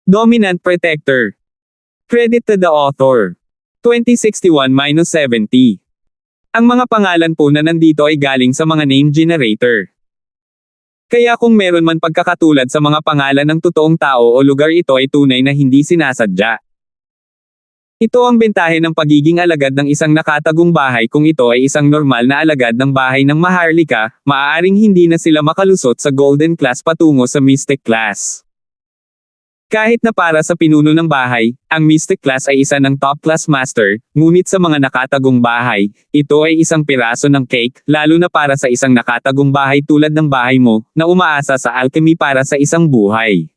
Dominant Protector. Credit to the author. 2061-70. Ang mga pangalan po na nandito ay galing sa mga name generator. Kaya kung meron man pagkakatulad sa mga pangalan ng totoong tao o lugar, ito ay tunay na hindi sinasadya. Ito ang bentahe ng pagiging alagad ng isang nakatagong bahay. Kung ito ay isang normal na alagad ng bahay ng Maharlika, maaaring hindi na sila makalusot sa Golden Class patungo sa Mystic Class. Kahit na para sa pinuno ng bahay, ang Mystic Class ay isa ng top class master, ngunit sa mga nakatagong bahay, ito ay isang piraso ng cake, lalo na para sa isang nakatagong bahay tulad ng bahay mo, na umaasa sa alchemy para sa isang buhay.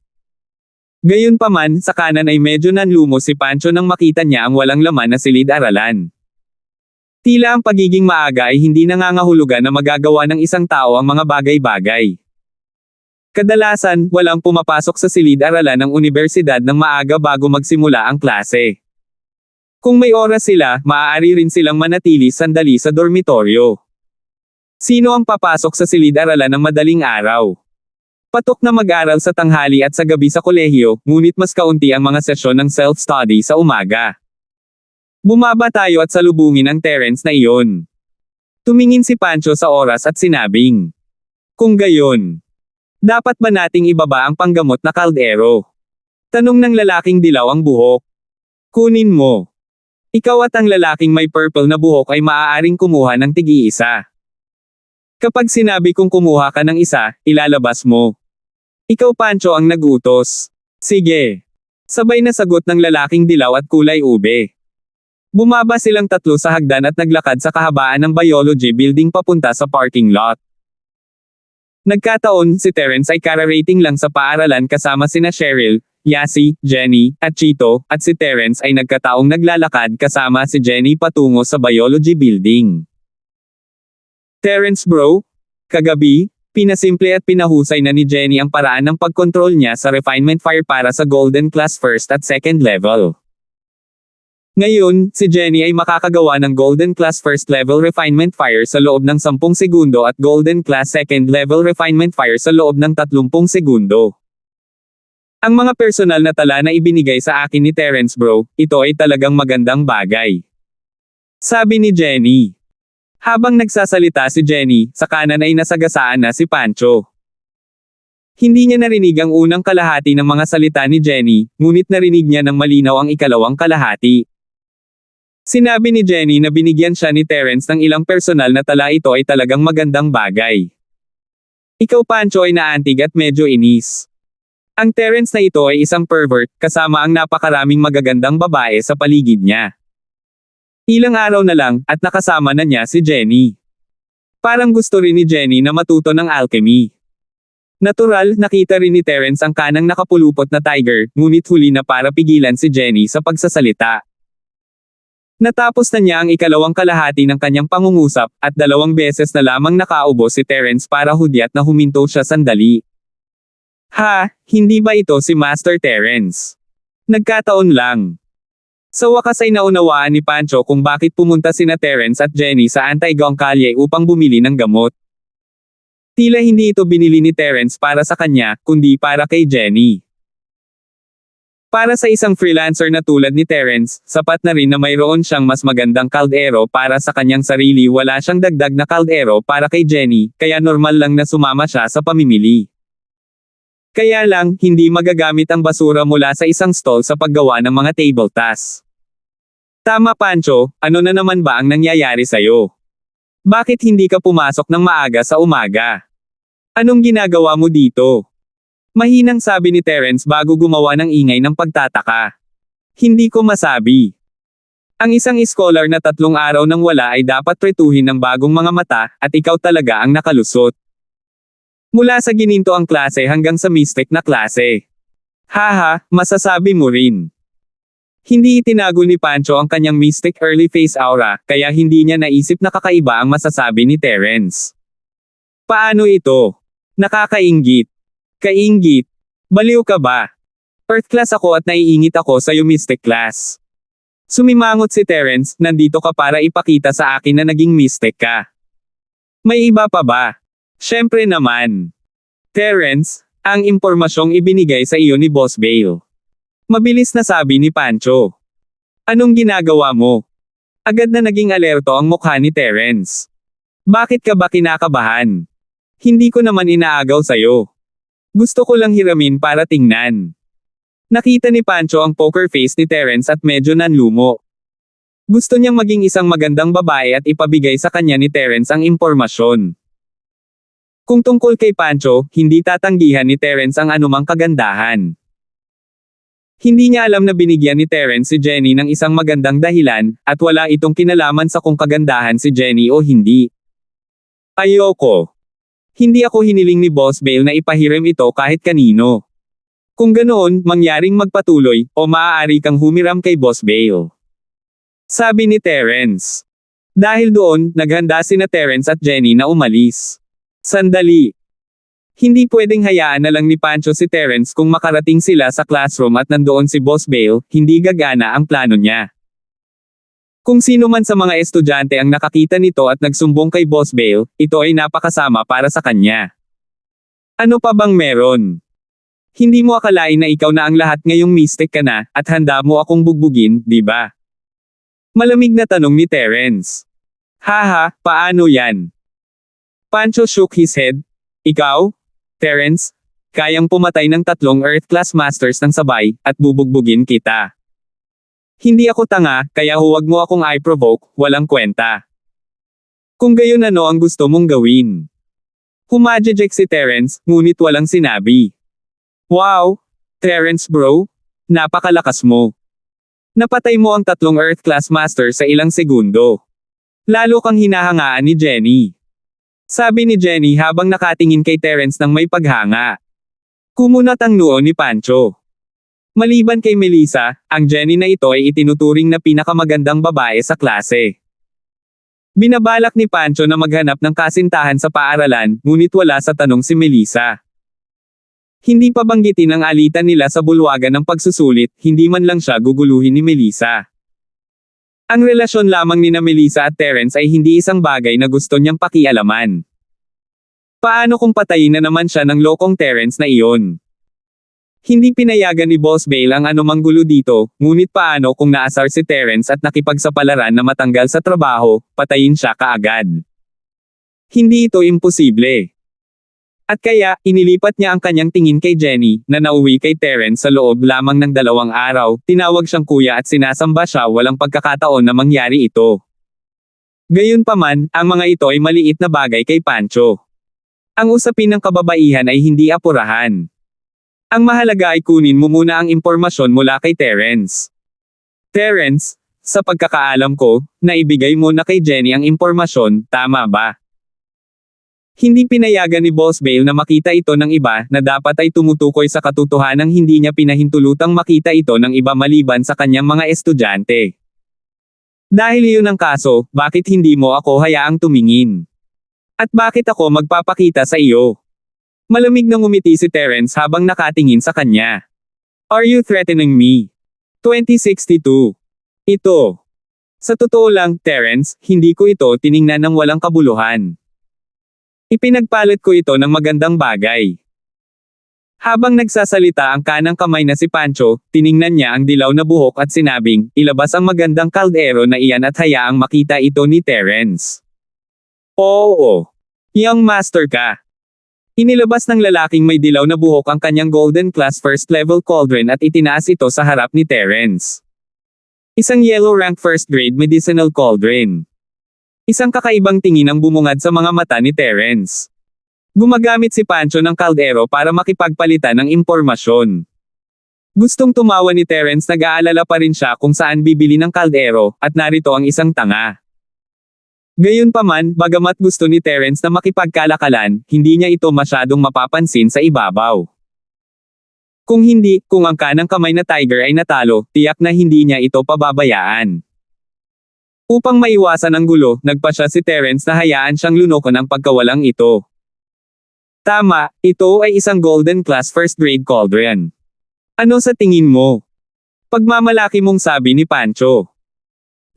Gayunpaman, sa kanan ay medyo nanlumo si Pancho nang makita niya ang walang laman na silid-aralan. Tila ang pagiging maaga ay hindi nangangahulugan na magagawa ng isang tao ang mga bagay-bagay. Kadalasan, walang pumapasok sa silid-aralan ng unibersidad ng maaga bago magsimula ang klase. Kung may oras sila, maaari rin silang manatili sandali sa dormitoryo. Sino ang papasok sa silid-aralan ng madaling araw? Patok na mag-aral sa tanghali at sa gabi sa kolehiyo, ngunit mas kaunti ang mga sesyon ng self-study sa umaga. Bumaba tayo at salubungin ang Terence na iyon. Tumingin si Pancho sa oras at sinabing, "Kung gayon, dapat ba nating ibaba ang panggamot na kaldero?" Tanong ng lalaking dilaw ang buhok. "Kunin mo. Ikaw at ang lalaking may purple na buhok ay maaaring kumuha ng tig-iisa. Kapag sinabi kong kumuha ka ng isa, ilalabas mo. Ikaw Pancho ang nag-utos." "Sige." Sabay na sagot ng lalaking dilaw at kulay ube. Bumaba silang tatlo sa hagdan at naglakad sa kahabaan ng biology building papunta sa parking lot. Nagkataon, si Terence ay kararating lang sa paaralan kasama sina Cheryl, Yasi, Jenny, at Chito, at si Terence ay nagkataong naglalakad kasama si Jenny patungo sa biology building. "Terence bro, kagabi, pinasimple at pinahusay na ni Jenny ang paraan ng pagkontrol niya sa refinement fire para sa Golden Class first at second level. Ngayon, si Jenny ay makakagawa ng Golden Class first level refinement fire sa loob ng 10 segundo at Golden Class second level refinement fire sa loob ng 30 segundo. Ang mga personal na tala na ibinigay sa akin ni Terence bro, ito ay talagang magandang bagay," sabi ni Jenny. Habang nagsasalita si Jenny, sa kanan ay nasagasaan na si Pancho. Hindi niya narinig ang unang kalahati ng mga salita ni Jenny, ngunit narinig niya ng malinaw ang ikalawang kalahati. Sinabi ni Jenny na binigyan siya ni Terence ng ilang personal na tala. Ito ay talagang magandang bagay. Ikaw Pancho ay naantig at medyo inis. Ang Terence na ito ay isang pervert, kasama ang napakaraming magagandang babae sa paligid niya. Ilang araw na lang, at nakasama na niya si Jenny. Parang gusto rin ni Jenny na matuto ng alchemy. Natural, nakita rin ni Terence ang kanang nakapulupot na tiger, ngunit huli na para pigilan si Jenny sa pagsasalita. Natapos na niya ang ikalawang kalahati ng kanyang pangungusap, at 2 beses na lamang nakaubo si Terence para hudyat na huminto siya sandali. "Ha, hindi ba ito si Master Terence? Nagkataon lang." Sa wakas ay naunawaan ni Pancho kung bakit pumunta sina Terence at Jenny sa Anti-Goncalye upang bumili ng gamot. Tila hindi ito binili ni Terence para sa kanya, kundi para kay Jenny. Para sa isang freelancer na tulad ni Terence, sapat na rin na mayroon siyang mas magandang kaldero para sa kanyang sarili. Wala siyang dagdag na kaldero para kay Jenny, kaya normal lang na sumama siya sa pamimili. Kaya lang, hindi magagamit ang basura mula sa isang stall sa paggawa ng mga table tasks. "Tama Pancho, ano na naman ba ang nangyayari sa'yo? Bakit hindi ka pumasok ng maaga sa umaga? Anong ginagawa mo dito?" Mahinang sabi ni Terence bago gumawa ng ingay ng pagtataka. "Hindi ko masabi. Ang isang scholar na 3 araw nang wala ay dapat tretuhin ng bagong mga mata, at ikaw talaga ang nakalusot. Mula sa gininto ang klase hanggang sa mystic na klase. Haha, masasabi mo rin." Hindi itinago ni Pancho ang kanyang mystic early phase aura, kaya hindi niya naisip na kakaiba ang masasabi ni Terence. "Paano ito? Nakakainggit. Kainggit. Baliw ka ba? Earth class ako at naiingit ako sa'yo mystic class." Sumimangot si Terence, "Nandito ka para ipakita sa akin na naging mystic ka. May iba pa ba?" "Syempre naman. Terence, ang impormasyong ibinigay sa iyo ni Boss Bale. Mabilis na sabi ni Pancho. Anong ginagawa mo? Agad na naging alerto ang mukha ni Terence. Bakit ka ba kinakabahan? Hindi ko naman inaagaw sa'yo. Gusto ko lang hiramin para tingnan. Nakita ni Pancho ang poker face ni Terence at medyo nanlumo. Gusto niyang maging isang magandang babae at ipabigay sa kanya ni Terence ang impormasyon. Kung tungkol kay Pancho, hindi tatanggihan ni Terence ang anumang kagandahan. Hindi niya alam na binigyan ni Terence si Jenny ng isang magandang dahilan, at wala itong kinalaman sa kung kagandahan si Jenny o hindi. Ayoko. Hindi ako hiniling ni Boss Bale na ipahiram ito kahit kanino. Kung ganoon, mangyaring magpatuloy, o maaari kang humiram kay Boss Bale. Sabi ni Terence. Dahil doon, naghanda sina Terence at Jenny na umalis. Sandali. Hindi pwedeng hayaan na lang ni Pancho si Terence kung makarating sila sa classroom at nandoon si Boss Bale, hindi gagana ang plano niya. Kung sino man sa mga estudyante ang nakakita nito at nagsumbong kay Boss Bale, ito ay napakasama para sa kanya. Ano pa bang meron? Hindi mo akalain na ikaw na ang lahat ngayong mystic ka na, at handa mo akong bugbugin, di ba? Malamig na tanong ni Terence. Haha, paano yan? Pancho shook his head. Ikaw? Terence, kayang pumatay ng 3 Earth Class Masters ng sabay, at bubugbugin kita. Hindi ako tanga, kaya huwag mo akong i-provoke, walang kwenta. Kung gayon ano ang gusto mong gawin? Humajejek si Terence, ngunit walang sinabi. Wow! Terence bro, napakalakas mo. Napatay mo ang 3 Earth Class Masters sa ilang segundo. Lalo kang hinahangaan ni Jenny. Sabi ni Jenny habang nakatingin kay Terence ng may paghanga. Kumunat ang noo ni Pancho. Maliban kay Melissa, ang Jenny na ito ay itinuturing na pinakamagandang babae sa klase. Binabalak ni Pancho na maghanap ng kasintahan sa paaralan, ngunit wala sa tanong si Melissa. Hindi pa banggitin ang alitan nila sa bulwagan ng pagsusulit, hindi man lang siya guguluhin ni Melissa. Ang relasyon lamang ni Melissa at Terence ay hindi isang bagay na gusto niyang pakialaman. Paano kung patayin na naman siya ng lokong Terence na iyon? Hindi pinayagan ni Boss Bale ang anumang gulo dito, ngunit paano kung naasar si Terence at nakipagsapalaran na matanggal sa trabaho, patayin siya kaagad. Hindi ito imposible. At kaya, inilipat niya ang kanyang tingin kay Jenny, na nauwi kay Terence sa loob lamang ng 2 araw, tinawag siyang kuya at sinasamba siya walang pagkakataon na mangyari ito. Gayunpaman, ang mga ito ay maliit na bagay kay Pancho. Ang usapin ng kababaihan ay hindi apurahan. Ang mahalaga ay kunin mo muna ang impormasyon mula kay Terence. Terence, sa pagkakaalam ko, naibigay mo na kay Jenny ang impormasyon, tama ba? Hindi pinayagan ni Boss Bale na makita ito ng iba na dapat ay tumutukoy sa katotohanang hindi niya pinahintulutang makita ito ng iba maliban sa kanyang mga estudyante. Dahil iyon ang kaso, bakit hindi mo ako hayaang tumingin? At bakit ako magpapakita sa iyo? Malamig na ngumiti si Terence habang nakatingin sa kanya. Are you threatening me? 2062. Ito. Sa totoo lang, Terence, hindi ko ito tiningnan ng walang kabuluhan. Ipinagpalit ko ito ng magandang bagay. Habang nagsasalita ang kanang kamay na si Pancho, tiningnan niya ang dilaw na buhok at sinabing, ilabas ang magandang kaldero na iyan at hayaang makita ito ni Terence. Oo. Young master ka. Inilabas ng lalaking may dilaw na buhok ang kanyang golden class first level cauldron at itinaas ito sa harap ni Terence. Isang yellow rank first grade medicinal cauldron. Isang kakaibang tingin ang bumungad sa mga mata ni Terence. Gumagamit si Pancho ng kaldero para makipagpalitan ng impormasyon. Gustong tumawa ni Terence, nag-aalala pa rin siya kung saan bibili ng kaldero, at narito ang isang tanga. Gayunpaman, bagamat gusto ni Terence na makipagkalakalan, hindi niya ito masyadong mapapansin sa ibabaw. Kung hindi, kung ang kanang kamay na tiger ay natalo, tiyak na hindi niya ito pababayaan. Upang maiwasan ang gulo, nagpasya si Terence na hayaan siyang lunokon ang pagkawalang ito. Tama, ito ay isang golden class first grade cauldron. Ano sa tingin mo? Pagmamalaki mong sabi ni Pancho.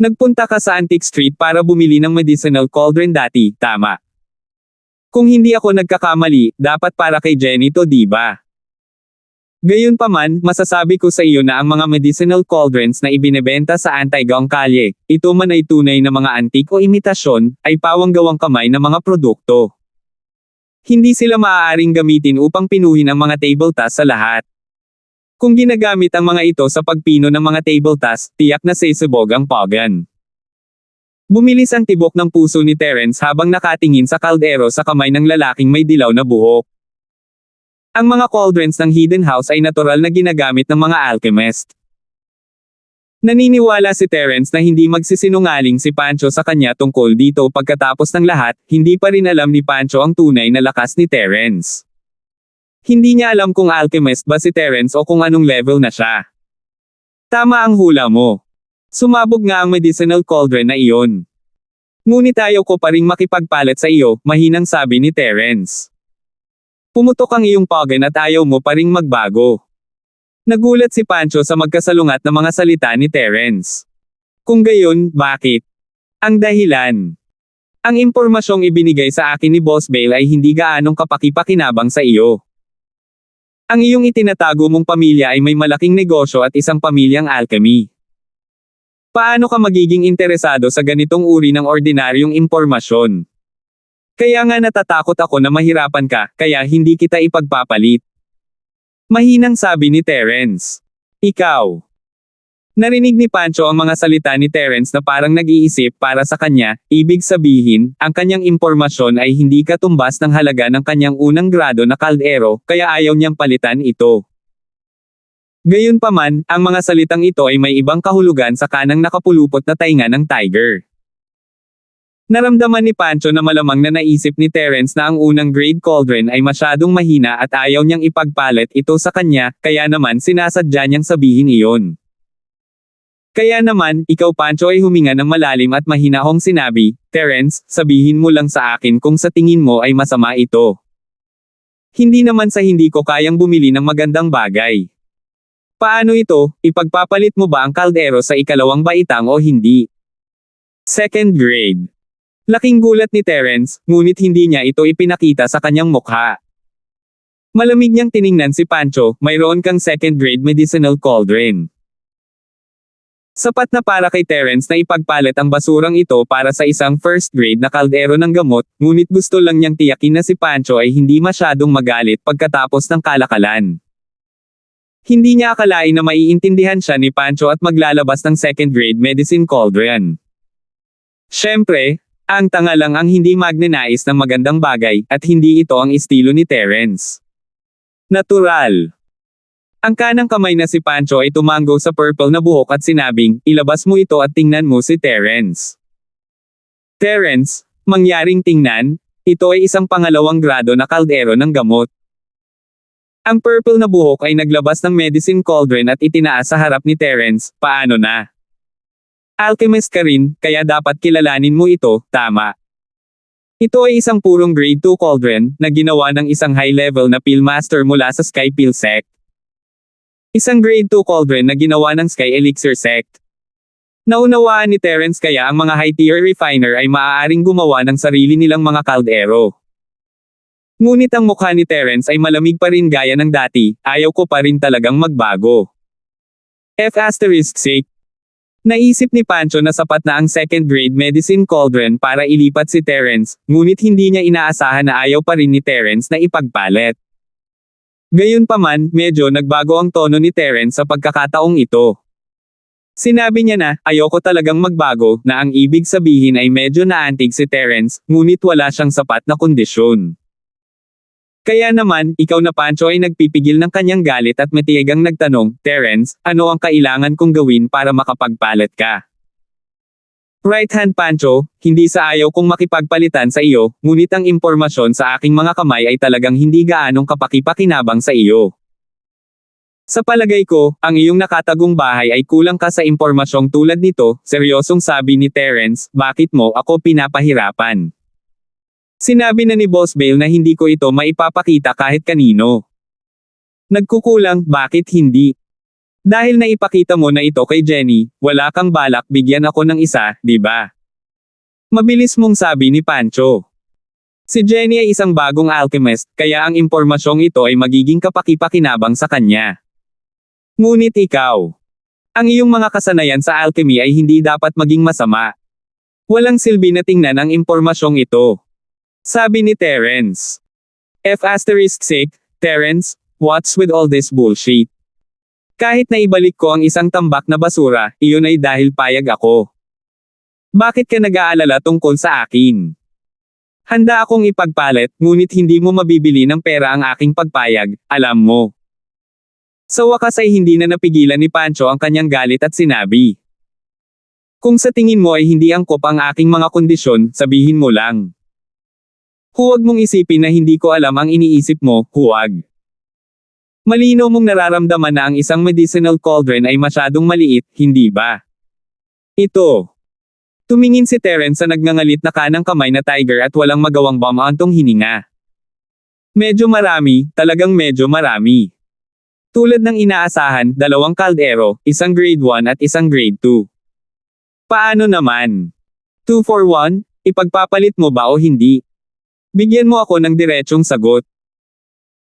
Nagpunta ka sa Antique Street para bumili ng medicinal cauldron dati, tama? Kung hindi ako nagkakamali, dapat para kay Jenny to, di ba? Gayunpaman, masasabi ko sa iyo na ang mga medicinal cauldrons na ibinebenta sa Antigaong Kalye, ito man ay tunay na mga antik o imitasyon, ay pawang-gawang kamay na mga produkto. Hindi sila maaaring gamitin upang pinuhin ang mga table task sa lahat. Kung ginagamit ang mga ito sa pagpino ng mga table task, tiyak na sesabog ang pagan. Bumilis ang tibok ng puso ni Terence habang nakatingin sa kaldero sa kamay ng lalaking may dilaw na buhok. Ang mga cauldrons ng Hidden House ay natural na ginagamit ng mga alchemist. Naniniwala si Terence na hindi magsisinungaling si Pancho sa kanya tungkol dito pagkatapos ng lahat, hindi pa rin alam ni Pancho ang tunay na lakas ni Terence. Hindi niya alam kung alchemist ba si Terence o kung anong level na siya. Tama ang hula mo. Sumabog nga ang medicinal cauldron na iyon. Ngunit ayaw ko pa ring makipagpalit sa iyo, mahinang sabi ni Terence. Pumutok ang iyong pagan at ayaw mo pa ring magbago. Nagulat si Pancho sa magkasalungat na mga salita ni Terence. Kung gayon, bakit? Ang dahilan. Ang impormasyong ibinigay sa akin ni Boss Bale ay hindi gaanong kapakipakinabang sa iyo. Ang iyong itinatago mong pamilya ay may malaking negosyo at isang pamilyang alchemy. Paano ka magiging interesado sa ganitong uri ng ordinaryong impormasyon? Kaya nga natatakot ako na mahirapan ka, kaya hindi kita ipagpapalit. Mahinang sabi ni Terence. Ikaw. Narinig ni Pancho ang mga salita ni Terence na parang nag-iisip para sa kanya, ibig sabihin, ang kanyang impormasyon ay hindi katumbas ng halaga ng kanyang unang grado na kaldero, kaya ayaw niyang palitan ito. Gayunpaman, ang mga salitang ito ay may ibang kahulugan sa kanang nakapulupot na tainga ng tiger. Naramdaman ni Pancho na malamang na naisip ni Terence na ang unang grade cauldron ay masyadong mahina at ayaw niyang ipagpalit ito sa kanya, kaya naman sinasadya niyang sabihin iyon. Kaya naman, ikaw Pancho ay huminga ng malalim at mahinahong sinabi, Terence, sabihin mo lang sa akin kung sa tingin mo ay masama ito. Hindi naman sa hindi ko kayang bumili ng magandang bagay. Paano ito, ipagpapalit mo ba ang kaldero sa ikalawang baitang o hindi? Second grade. Laking gulat ni Terence, ngunit hindi niya ito ipinakita sa kanyang mukha. Malamig niyang tiningnan si Pancho, mayroon kang second grade medicinal cauldron. Sapat na para kay Terence na ipagpalit ang basurang ito para sa isang first grade na kaldero ng gamot, ngunit gusto lang niyang tiyakin na si Pancho ay hindi masyadong magalit pagkatapos ng kalakalan. Hindi niya akalain na maiintindihan siya ni Pancho at maglalabas ng second grade medicine cauldron. Siyempre, ang tanga lang ang hindi magnanais ng magandang bagay, at hindi ito ang estilo ni Terence. Natural. Ang kanang kamay na si Pancho ay tumanggo sa purple na buhok at sinabing, ilabas mo ito at tingnan mo si Terence. Terence, mangyaring tingnan, ito ay isang pangalawang grado na kaldero ng gamot. Ang purple na buhok ay naglabas ng medicine cauldron at itinaas sa harap ni Terence, paano na? Alchemist ka rin, kaya dapat kilalanin mo ito, tama. Ito ay isang purong grade 2 cauldron, na ginawa ng isang high-level na Pillmaster mula sa Sky Pill Sect. Isang grade 2 cauldron na ginawa ng Sky Elixir Sect. Naunawaan ni Terence kaya ang mga high-tier refiner ay maaaring gumawa ng sarili nilang mga kaldero. Ngunit ang mukha ni Terence ay malamig pa rin gaya ng dati, ayaw ko pa rin talagang magbago. F***. Naisip ni Pancho na sapat na ang second grade medicine cauldron para ilipat si Terence, ngunit hindi niya inaasahan na ayaw pa rin ni Terence na ipagpalit. Gayunpaman, medyo nagbago ang tono ni Terence sa pagkakataong ito. Sinabi niya na, ayoko talagang magbago, na ang ibig sabihin ay medyo naantig si Terence, ngunit wala siyang sapat na kondisyon. Kaya naman, ikaw na Pancho ay nagpipigil ng kanyang galit at matiyagang nagtanong, Terence, ano ang kailangan kong gawin para makapagpalit ka? Right hand Pancho, hindi sa ayaw kong makipagpalitan sa iyo, ngunit ang impormasyon sa aking mga kamay ay talagang hindi gaanong kapakipakinabang sa iyo. Sa palagay ko, ang iyong nakatagong bahay ay kulang ka sa impormasyong tulad nito, seryosong sabi ni Terence, bakit mo ako pinapahirapan? Sinabi na ni Boss Bale na hindi ko ito maipapakita kahit kanino. Nagkukulang, bakit hindi? Dahil naipakita mo na ito kay Jenny, wala kang balak bigyan ako ng isa, di ba? Mabilis mong sabi ni Pancho. Si Jenny ay isang bagong alchemist, kaya ang impormasyong ito ay magiging kapaki-pakinabang sa kanya. Ngunit ikaw, ang iyong mga kasanayan sa alchemy ay hindi dapat maging masama. Walang silbi na tingnan ang impormasyong ito. Sabi ni Terence. F***, Terence, what's with all this bullshit? Kahit na ibalik ko ang isang tambak na basura, iyon ay dahil payag ako. Bakit ka nag-aalala tungkol sa akin? Handa akong ipagpalit, ngunit hindi mo mabibili ng pera ang aking pagpayag, alam mo. Sa wakas ay hindi na napigilan ni Pancho ang kanyang galit at sinabi. Kung sa tingin mo ay hindi angkop ang aking mga kondisyon, sabihin mo lang. Huwag mong isipin na hindi ko alam ang iniisip mo, huwag. Malinaw mong nararamdaman na ang isang medicinal cauldron ay masyadong maliit, hindi ba? Ito. Tumingin si Terence sa nagngangalit na kanang kamay na tiger at walang magawang bumantong hininga. Medyo marami, talagang medyo marami. Tulad ng inaasahan, 2 kaldero, isang grade 1 at isang grade 2. Paano naman? 2 for 1, ipagpapalit mo ba o hindi? Bigyan mo ako ng diretsong sagot.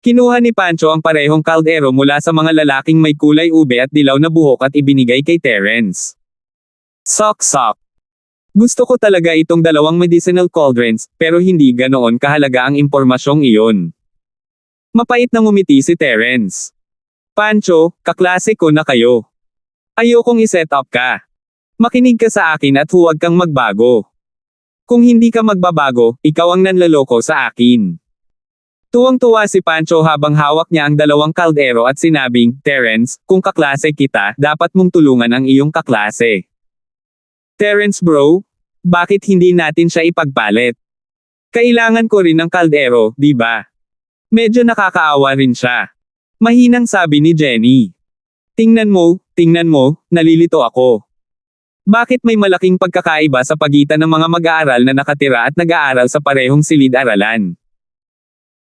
Kinuha ni Pancho ang parehong kaldero mula sa mga lalaking may kulay ube at dilaw na buhok at ibinigay kay Terence. Sok. Gusto ko talaga itong 2 medicinal cauldrons, pero hindi ganoon kahalaga ang impormasyong iyon. Mapait na ngumiti si Terence. Pancho, kaklase ko na kayo. Ayokong i-set up ka. Makinig ka sa akin at huwag kang magbago. Kung hindi ka magbabago, ikaw ang nanloloko sa akin. Tuwang-tuwa si Pancho habang hawak niya ang 2 kaldero at sinabing, Terence, kung kaklase kita, dapat mong tulungan ang iyong kaklase. Terence bro, bakit hindi natin siya ipagpalit? Kailangan ko rin ng kaldero, di ba? Medyo nakakaawa rin siya. Mahinang sabi ni Jenny. Tingnan mo, nalilito ako. Bakit may malaking pagkakaiba sa pagitan ng mga mag-aaral na nakatira at nag-aaral sa parehong silid-aralan?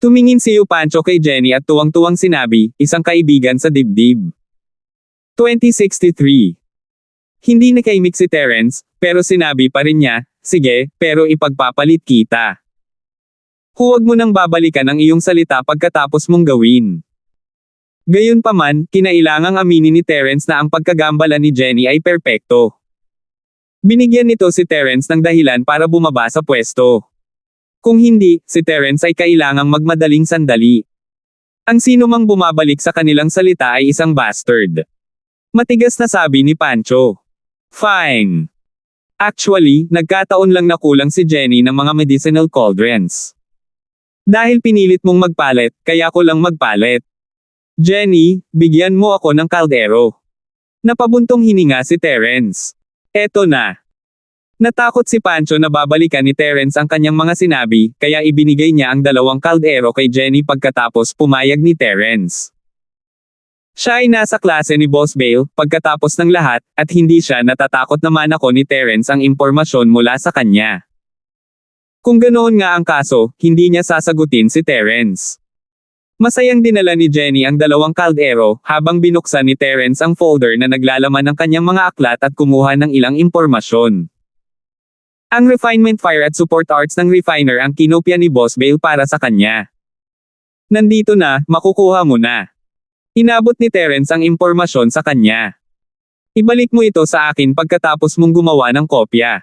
Tumingin si Pancho kay Jenny at tuwang-tuwang sinabi, isang kaibigan sa dibdib. 2063. Hindi nakaimik si Terence, pero sinabi pa rin niya, sige, pero ipagpapalit kita. Huwag mo nang babalikan ang iyong salita pagkatapos mong gawin. Gayunpaman, kinailangang aminin ni Terence na ang pagkagambala ni Jenny ay perpekto. Binigyan nito si Terence ng dahilan para bumaba sa pwesto. Kung hindi, si Terence ay kailangang magmadaling sandali. Ang sino mang bumabalik sa kanilang salita ay isang bastard. Matigas na sabi ni Pancho. Fine. Actually, nagkataon lang na kulang si Jenny ng mga medicinal cauldrons. Dahil pinilit mong magpalit, kaya ko lang magpalit. Jenny, bigyan mo ako ng kaldero. Napabuntong hininga si Terence. Eto na. Natakot si Pancho na babalikan ni Terence ang kanyang mga sinabi, kaya ibinigay niya ang 2 kaldero kay Jenny pagkatapos pumayag ni Terence. Siya ay nasa klase ni Boss Bale, pagkatapos ng lahat, at hindi siya natatakot na manako ni Terence ang impormasyon mula sa kanya. Kung ganoon nga ang kaso, hindi niya sasagutin si Terence. Masayang dinala ni Jenny ang 2 kaldero, habang binuksan ni Terence ang folder na naglalaman ng kanyang mga aklat at kumuha ng ilang impormasyon. Ang Refinement Fire at Support Arts ng Refiner ang kinopya ni Boss Bale para sa kanya. Nandito na, makukuha mo na. Inabot ni Terence ang impormasyon sa kanya. Ibalik mo ito sa akin pagkatapos mong gumawa ng kopya.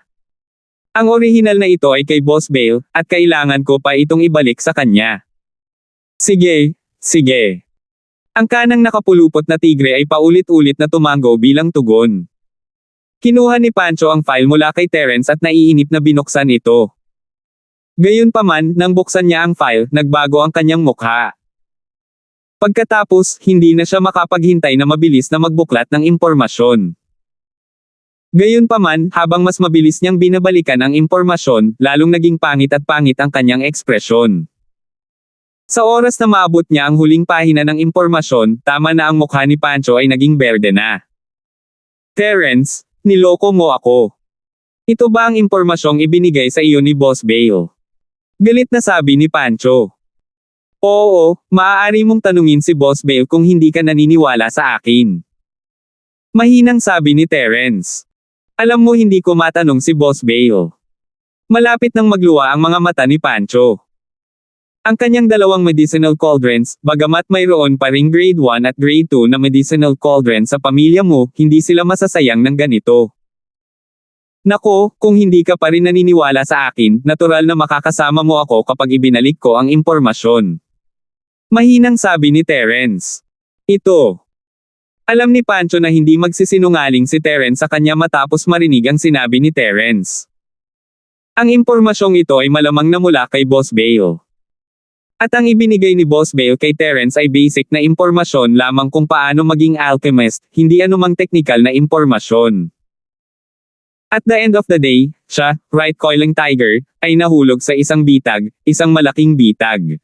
Ang orihinal na ito ay kay Boss Bale, at kailangan ko pa itong ibalik sa kanya. Sige. Ang kanang nakapulupot na tigre ay paulit-ulit na tumango bilang tugon. Kinuha ni Pancho ang file mula kay Terence at naiinip na binuksan ito. Gayunpaman, nang buksan niya ang file, nagbago ang kanyang mukha. Pagkatapos, hindi na siya makapaghintay na mabilis na magbuklat ng impormasyon. Gayunpaman, habang mas mabilis niyang binabalikan ang impormasyon, lalong naging pangit at pangit ang kanyang ekspresyon. Sa oras na maabot niya ang huling pahina ng impormasyon, tama na ang mukha ni Pancho ay naging berde na. Terence, niloko mo ako. Ito ba ang impormasyong ibinigay sa iyo ni Boss Bale? Galit na sabi ni Pancho. Oo, maaari mong tanungin si Boss Bale kung hindi ka naniniwala sa akin. Mahinang sabi ni Terence. Alam mo hindi ko matanong si Boss Bale. Malapit nang magluwa ang mga mata ni Pancho. Ang kanyang dalawang medicinal cauldrons, bagamat mayroon pa ring grade 1 at grade 2 na medicinal cauldron sa pamilya mo, hindi sila masasayang ng ganito. Nako, kung hindi ka pa rin naniniwala sa akin, natural na makakasama mo ako kapag ibinalik ko ang impormasyon. Mahinang sabi ni Terence. Ito. Alam ni Pancho na hindi magsisinungaling si Terence sa kanya matapos marinig ang sinabi ni Terence. Ang impormasyong ito ay malamang na mula kay Boss Bale. At ang ibinigay ni Boss Bale kay Terence ay basic na impormasyon lamang kung paano maging alchemist, hindi anumang teknikal na impormasyon. At the end of the day, siya, Right Coiling Tiger, ay nahulog sa isang bitag, isang malaking bitag.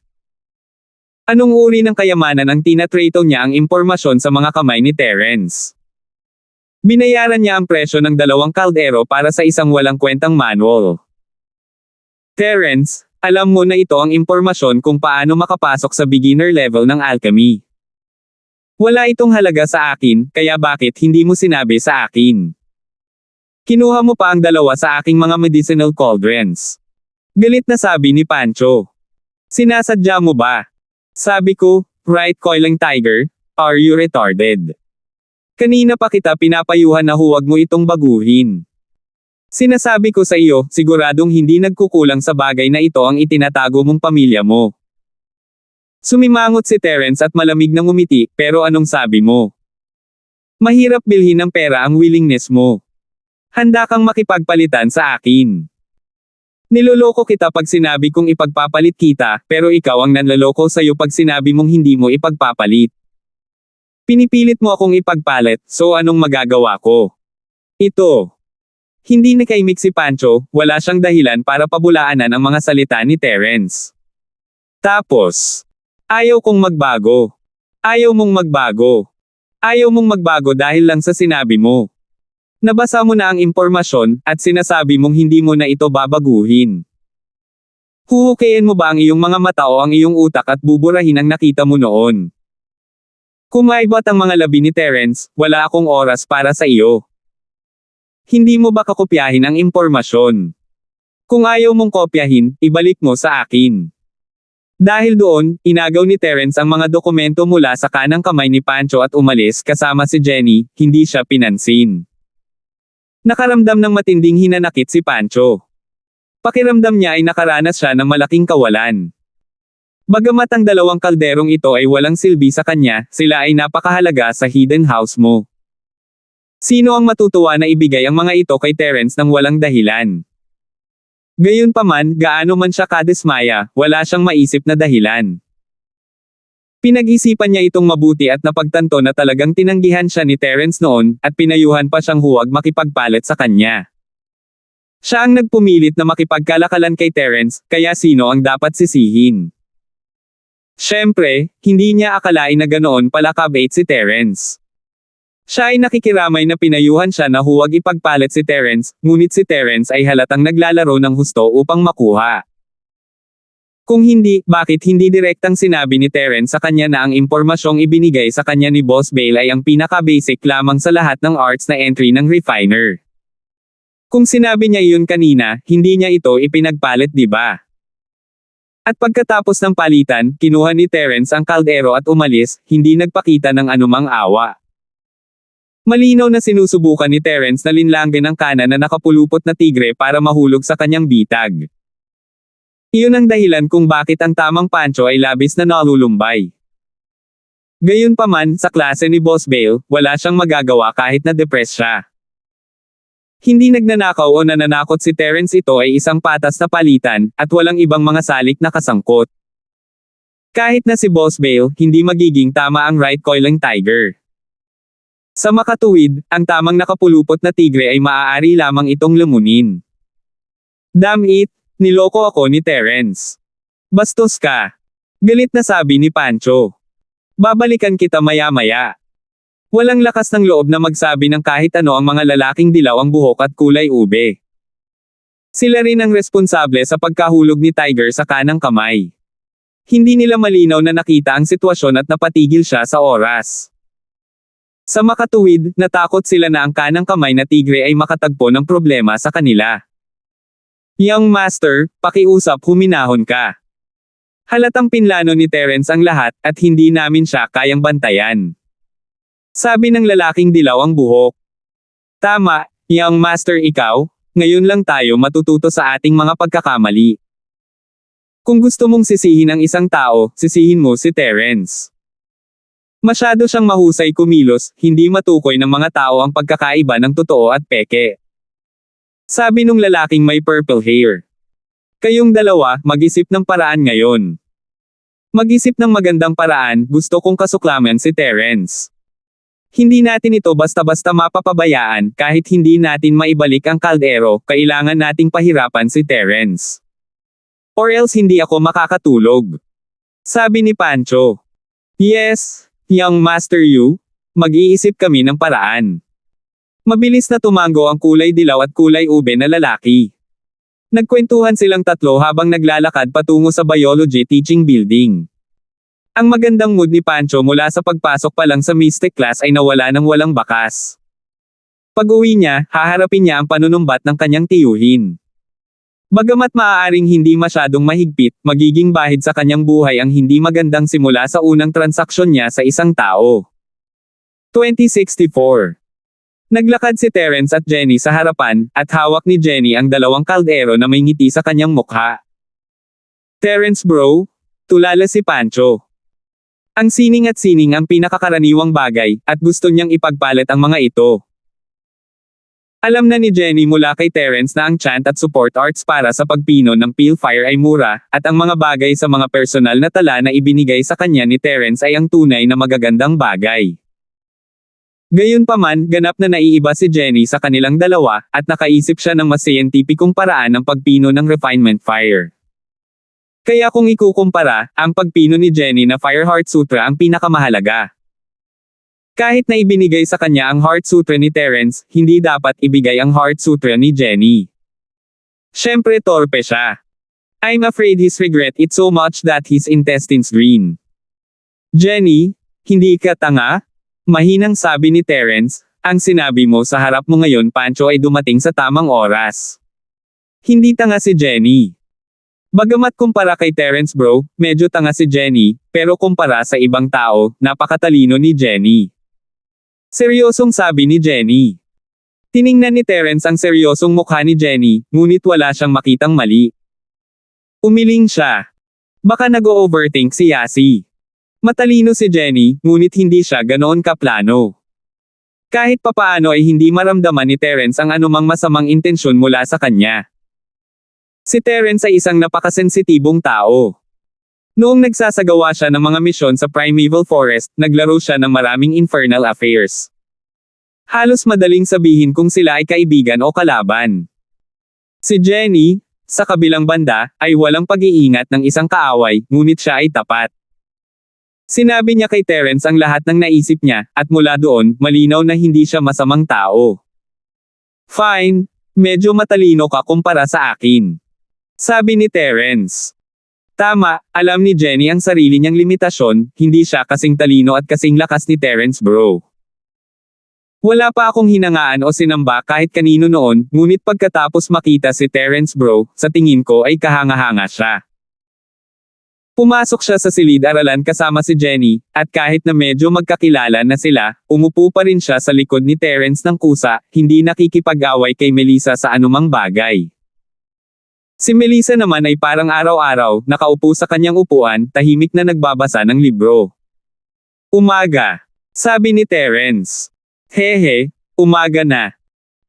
Anong uri ng kayamanan ang tinatrato niya ang impormasyon sa mga kamay ni Terence? Binayaran niya ang presyo ng 2 kaldero para sa isang walang kwentang manual. Terence, alam mo na ito ang impormasyon kung paano makapasok sa beginner level ng alchemy. Wala itong halaga sa akin, kaya bakit hindi mo sinabi sa akin? Kinuha mo pa ang 2 sa aking mga medicinal cauldrons. Galit na sabi ni Pancho. Sinasadya mo ba? Sabi ko, Right Coiling Tiger, are you retarded? Kanina pa kita pinapayuhan na huwag mo itong baguhin. Sinasabi ko sa iyo, siguradong hindi nagkukulang sa bagay na ito ang itinatago mong pamilya mo. Sumimangot si Terence at malamig na ngumiti, pero anong sabi mo? Mahirap bilhin ng pera ang willingness mo. Handa kang makipagpalitan sa akin. Niloloko kita pag sinabi kong ipagpapalit kita, pero ikaw ang nanloloko sa'yo pag sinabi mong hindi mo ipagpapalit. Pinipilit mo akong ipagpalit, so anong magagawa ko? Ito. Hindi nakaimik si Pancho, wala siyang dahilan para pabulaanan ang mga salita ni Terence. Tapos, ayaw kong magbago. Ayaw mong magbago. Ayaw mong magbago dahil lang sa sinabi mo. Nabasa mo na ang impormasyon, at sinasabi mong hindi mo na ito babaguhin. Huhukayin mo ba ang iyong mga mata o ang iyong utak at buburahin ang nakita mo noon? Kumaibot ang mga labi ni Terence, wala akong oras para sa iyo. Hindi mo ba kakopyahin ang impormasyon? Kung ayaw mong kopyahin, ibalik mo sa akin. Dahil doon, inagaw ni Terence ang mga dokumento mula sa kanang kamay ni Pancho at umalis kasama si Jenny, hindi siya pinansin. Nakaramdam ng matinding hinanakit si Pancho. Pakiramdam niya ay nakaranas siya ng malaking kawalan. Bagamat ang 2 kalderong ito ay walang silbi sa kanya, sila ay napakahalaga sa hidden house mo. Sino ang matutuwa na ibigay ang mga ito kay Terence nang walang dahilan? Gayunpaman, gaano man siya kadismaya, wala siyang maisip na dahilan. Pinag-isipan niya itong mabuti at napagtanto na talagang tinanggihan siya ni Terence noon, at pinayuhan pa siyang huwag makipagpalit sa kanya. Siya ang nagpumilit na makipagkalakalan kay Terence, kaya sino ang dapat sisihin? Siyempre, hindi niya akalain na ganoon pala kabait si Terence. Siya ay nakikiramay na pinayuhan siya na huwag ipagpalit si Terence, ngunit si Terence ay halatang naglalaro ng husto upang makuha. Kung hindi, bakit hindi direktang sinabi ni Terence sa kanya na ang impormasyong ibinigay sa kanya ni Boss Bale ay ang pinaka-basic lamang sa lahat ng arts na entry ng refiner? Kung sinabi niya iyon kanina, hindi niya ito ipinagpalit, di ba? At pagkatapos ng palitan, kinuha ni Terence ang kaldero at umalis, hindi nagpakita ng anumang awa. Malinaw na sinusubukan ni Terence na linlangin ang kanan na nakapulupot na tigre para mahulog sa kanyang bitag. Iyon ang dahilan kung bakit ang tamang Pancho ay labis na nalulumbay. Gayunpaman, sa klase ni Boss Bale, wala siyang magagawa kahit na depressed siya. Hindi nagnanakaw o nananakot si Terence, ito ay isang patas na palitan, at walang ibang mga salik na kasangkot. Kahit na si Boss Bale, hindi magiging tama ang Right Coiling Tiger. Sa makatuwid, ang tamang nakapulupot na tigre ay maaari lamang itong lumunin. Damn it, niloko ako ni Terence. Bastos ka. Galit na sabi ni Pancho. Babalikan kita maya-maya. Walang lakas ng loob na magsabi ng kahit ano ang mga lalaking dilaw ang buhok at kulay ube. Sila rin ang responsable sa pagkahulog ni Tiger sa kanang kamay. Hindi nila malinaw na nakita ang sitwasyon at napatigil siya sa oras. Sa makatuwid, natakot sila na ang kanang kamay na tigre ay makatagpo ng problema sa kanila. Young Master, pakiusap, huminahon ka. Halatang pinlano ni Terence ang lahat, at hindi namin siya kayang bantayan. Sabi ng lalaking dilaw ang buhok. Tama, young master ikaw, ngayon lang tayo matututo sa ating mga pagkakamali. Kung gusto mong sisihin ang isang tao, sisihin mo si Terence. Masyado siyang mahusay kumilos, hindi matukoy ng mga tao ang pagkakaiba ng totoo at peke. Sabi nung lalaking may purple hair. Kayong dalawa, mag-isip ng paraan ngayon. Mag-isip ng magandang paraan, gusto kong kasuklaman si Terence. Hindi natin ito basta-basta mapapabayaan, kahit hindi natin maibalik ang kaldero, kailangan nating pahirapan si Terence. Or else hindi ako makakatulog. Sabi ni Pancho. Yes, young master you, mag-iisip kami ng paraan. Mabilis na tumango ang kulay dilaw at kulay ube na lalaki. Nagkwentuhan silang tatlo habang naglalakad patungo sa biology teaching building. Ang magandang mood ni Pancho mula sa pagpasok pa lang sa mystic class ay nawala ng walang bakas. Pag-uwi niya, haharapin niya ang panunumbat ng kanyang tiyuhin. Bagamat maaaring hindi masyadong mahigpit, magiging bahid sa kanyang buhay ang hindi magandang simula sa unang transaksyon niya sa isang tao. 2064. Naglakad si Terence at Jenny sa harapan, at hawak ni Jenny ang dalawang kaldero na may ngiti sa kanyang mukha. Terence bro, tulala si Pancho. Ang sining at sining ang pinakakaraniwang bagay, at gusto niyang ipagpalit ang mga ito. Alam na ni Jenny mula kay Terence na ang chant at support arts para sa pagpino ng Pale Fire ay mura, at ang mga bagay sa mga personal na tala na ibinigay sa kanya ni Terence ay ang tunay na magagandang bagay. Gayunpaman, ganap na naiiba si Jenny sa kanilang dalawa, at nakaisip siya ng mas siyentipikong paraan ng pagpino ng refinement fire. Kaya kung ikukumpara, ang pagpino ni Jenny na Fire Heart Sutra ang pinakamahalaga. Kahit na ibinigay sa kanya ang Heart Sutra ni Terence, hindi dapat ibigay ang Heart Sutra ni Jenny. Siyempre torpe siya. I'm afraid he's regret it so much that his intestines green. Jenny, hindi ka tanga? Mahinang sabi ni Terence, ang sinabi mo sa harap mo ngayon Pancho ay dumating sa tamang oras. Hindi tanga si Jenny. Bagamat kumpara kay Terence bro, medyo tanga si Jenny, pero kumpara sa ibang tao, napakatalino ni Jenny. Seryosong sabi ni Jenny. Tiningnan ni Terence ang seryosong mukha ni Jenny, ngunit wala siyang makitang mali. Umiling siya. Baka nag-overthink si Yasi. Matalino si Jenny, ngunit hindi siya ganoon kaplano. Kahit papaano ay hindi maramdaman ni Terence ang anumang masamang intensyon mula sa kanya. Si Terence ay isang napakasensitibong tao. Noong nagsasagawa siya ng mga misyon sa Primeval Forest, naglaro siya ng maraming infernal affairs. Halos madaling sabihin kung sila ay kaibigan o kalaban. Si Jenny, sa kabilang banda, ay walang pag-iingat ng isang kaaway, ngunit siya ay tapat. Sinabi niya kay Terence ang lahat ng naisip niya, at mula doon, malinaw na hindi siya masamang tao. Fine, medyo matalino ka kumpara sa akin. Sabi ni Terence. Tama, alam ni Jenny ang sarili niyang limitasyon, hindi siya kasing talino at kasing lakas ni Terence bro. Wala pa akong hinangaan o sinamba kahit kanino noon, ngunit pagkatapos makita si Terence bro, sa tingin ko ay kahanga-hanga siya. Pumasok siya sa silid-aralan kasama si Jenny, at kahit na medyo magkakilala na sila, umupo pa rin siya sa likod ni Terence ng kusa, hindi nakikipag-away kay Melissa sa anumang bagay. Si Melissa naman ay parang araw-araw, nakaupo sa kanyang upuan, tahimik na nagbabasa ng libro. Umaga. Sabi ni Terence. Hehe, umaga na.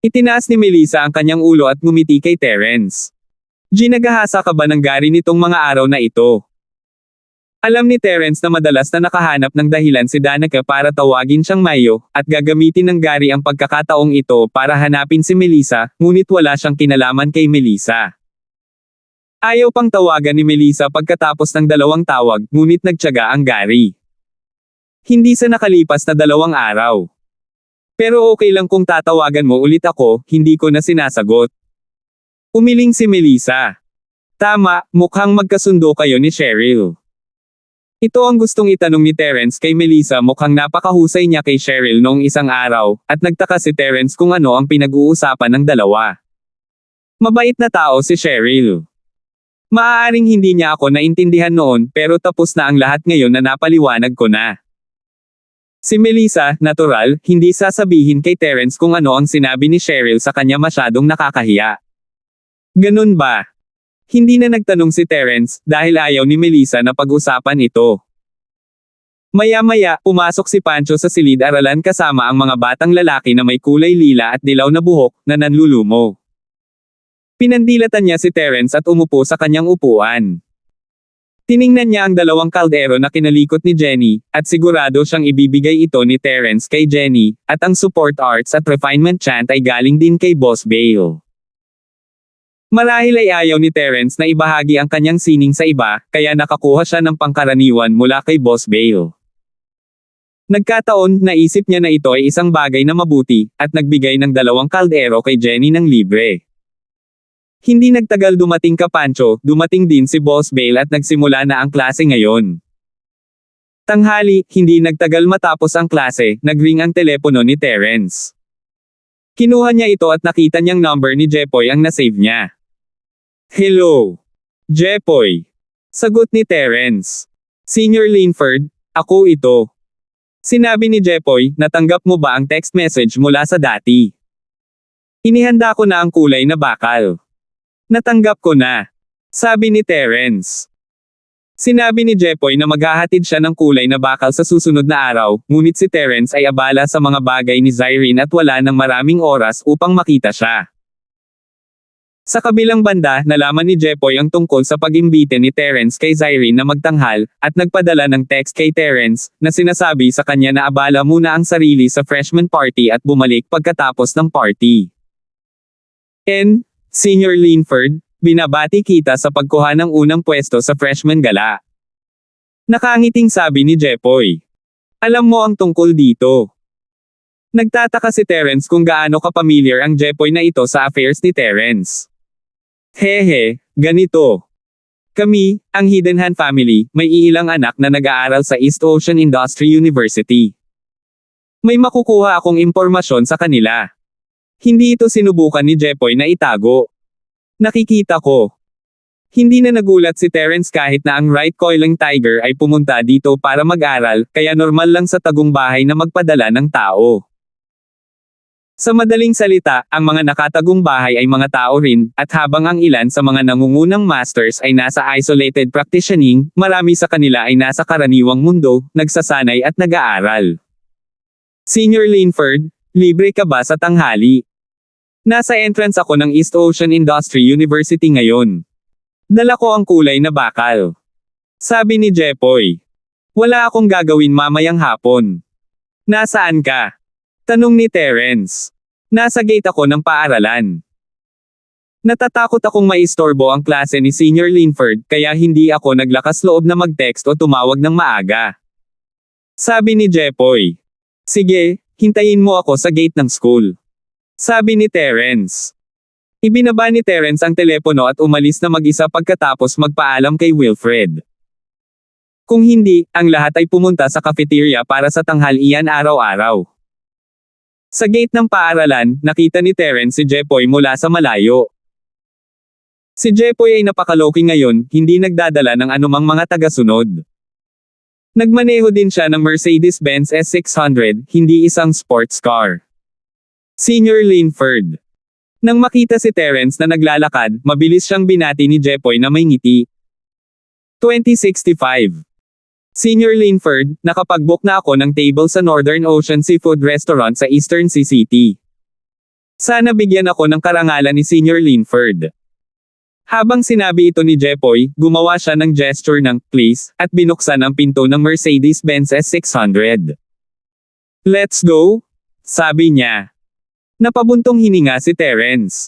Itinaas ni Melissa ang kanyang ulo at ngumiti kay Terence. Ginagahasa ka ba ng gari nitong mga araw na ito? Alam ni Terence na madalas na nakahanap ng dahilan si Danica para tawagin siyang Mayo, at gagamitin ng gari ang pagkakataong ito para hanapin si Melissa, ngunit wala siyang kinalaman kay Melissa. Ayaw pang tawagan ni Melissa pagkatapos ng dalawang tawag, ngunit nagtiyaga ang gari. Hindi sa nakalipas na 2 araw. Pero okay lang kung tatawagan mo ulit ako, hindi ko na sinasagot. Umiling si Melissa. Tama, mukhang magkasundo kayo ni Cheryl. Ito ang gustong itanong ni Terence kay Melissa, mukhang napakahusay niya kay Cheryl noong isang araw, at nagtaka si Terence kung ano ang pinag-uusapan ng dalawa. Mabait na tao si Cheryl. Maaaring hindi niya ako naintindihan noon pero tapos na ang lahat ngayon na napaliwanag ko na. Si Melissa, natural, hindi sasabihin kay Terence kung ano ang sinabi ni Cheryl sa kanya masyadong nakakahiya. Ganun ba? Hindi na nagtanong si Terence dahil ayaw ni Melissa na pag-usapan ito. Maya-maya, pumasok si Pancho sa silid-aralan kasama ang mga batang lalaki na may kulay lila at dilaw na buhok na nanlulumo. Pinandilatan niya si Terence at umupo sa kanyang upuan. Tiningnan niya ang dalawang kaldero na kinalikot ni Jenny, at sigurado siyang ibibigay ito ni Terence kay Jenny, at ang support arts at refinement chant ay galing din kay Boss Bale. Marahil ay ayaw ni Terence na ibahagi ang kanyang sining sa iba, kaya nakakuha siya ng pangkaraniwan mula kay Boss Bale. Nagkataon, naisip niya na ito ay isang bagay na mabuti, at nagbigay ng dalawang kaldero kay Jenny ng libre. Hindi nagtagal dumating ka Pancho, dumating din si Boss Bale at nagsimula na ang klase ngayon. Tanghali, hindi nagtagal matapos ang klase, nagring ang telepono ni Terence. Kinuha niya ito at nakita niyang number ni Jepoy ang nasave niya. Hello. Jepoy. Sagot ni Terence. Senior Linford, ako ito. Sinabi ni Jepoy, natanggap mo ba ang text message mula sa dati? Inihanda ko na ang kulay na bakal. Natanggap ko na. Sabi ni Terence. Sinabi ni Jepoy na maghahatid siya ng kulay na bakal sa susunod na araw, ngunit si Terence ay abala sa mga bagay ni Zyrene at wala ng maraming oras upang makita siya. Sa kabilang banda, nalaman ni Jepoy ang tungkol sa pag-imbite ni Terence kay Zyrene na magtanghal, at nagpadala ng text kay Terence, na sinasabi sa kanya na abala muna ang sarili sa freshman party at bumalik pagkatapos ng party. Senior Linford, binabati kita sa pagkuha ng unang pwesto sa freshman gala. Nakangiting sabi ni Jepoy. Alam mo ang tungkol dito. Nagtataka si Terence kung gaano kapamilyar ang Jepoy na ito sa affairs ni Terence. Hehe, ganito. Kami, ang Hidden Hand family, may iilang anak na nag-aaral sa East Ocean Industry University. May makukuha akong impormasyon sa kanila. Hindi ito sinubukan ni Jepoy na itago. Nakikita ko. Hindi na nagulat si Terence kahit na ang right coiling tiger ay pumunta dito para mag-aral, kaya normal lang sa tagumpay na magpadala ng tao. Sa madaling salita, ang mga nakatagong bahay ay mga tao rin, at habang ang ilan sa mga nangungunang masters ay nasa isolated practicing, marami sa kanila ay nasa karaniwang mundo, nagsasanay at nag-aaral. Senior Linford, libre ka ba sa tanghali? Nasa entrance ako ng East Ocean Industry University ngayon. Dala ko ang kulay na bakal. Sabi ni Jepoy. Wala akong gagawin mamayang hapon. Nasaan ka? Tanong ni Terence. Nasa gate ako ng paaralan. Natatakot akong maistorbo ang klase ni Senior Linford kaya hindi ako naglakas loob na mag-text o tumawag ng maaga. Sabi ni Jepoy. Sige, hintayin mo ako sa gate ng school. Sabi ni Terence. Ibinaba ni Terence ang telepono at umalis na mag-isa pagkatapos magpaalam kay Wilfred. Kung hindi, ang lahat ay pumunta sa cafeteria para sa tanghalian araw-araw. Sa gate ng paaralan, nakita ni Terence si Jepoy mula sa malayo. Si Jepoy ay napakaloki ngayon, hindi nagdadala ng anumang mga tagasunod. Nagmaneho din siya ng Mercedes-Benz S600, hindi isang sports car. Senior Linford. Nang makita si Terence na naglalakad, mabilis siyang binati ni Jepoy na may ngiti. 2065. Senior Linford, nakapag-book na ako ng table sa Northern Ocean Seafood Restaurant sa Eastern Sea City. Sana bigyan ako ng karangalan ni Senior Linford. Habang sinabi ito ni Jepoy, gumawa siya ng gesture ng please, at binuksan ang pinto ng Mercedes-Benz S600. Let's go? Sabi niya. Napabuntong hininga si Terence.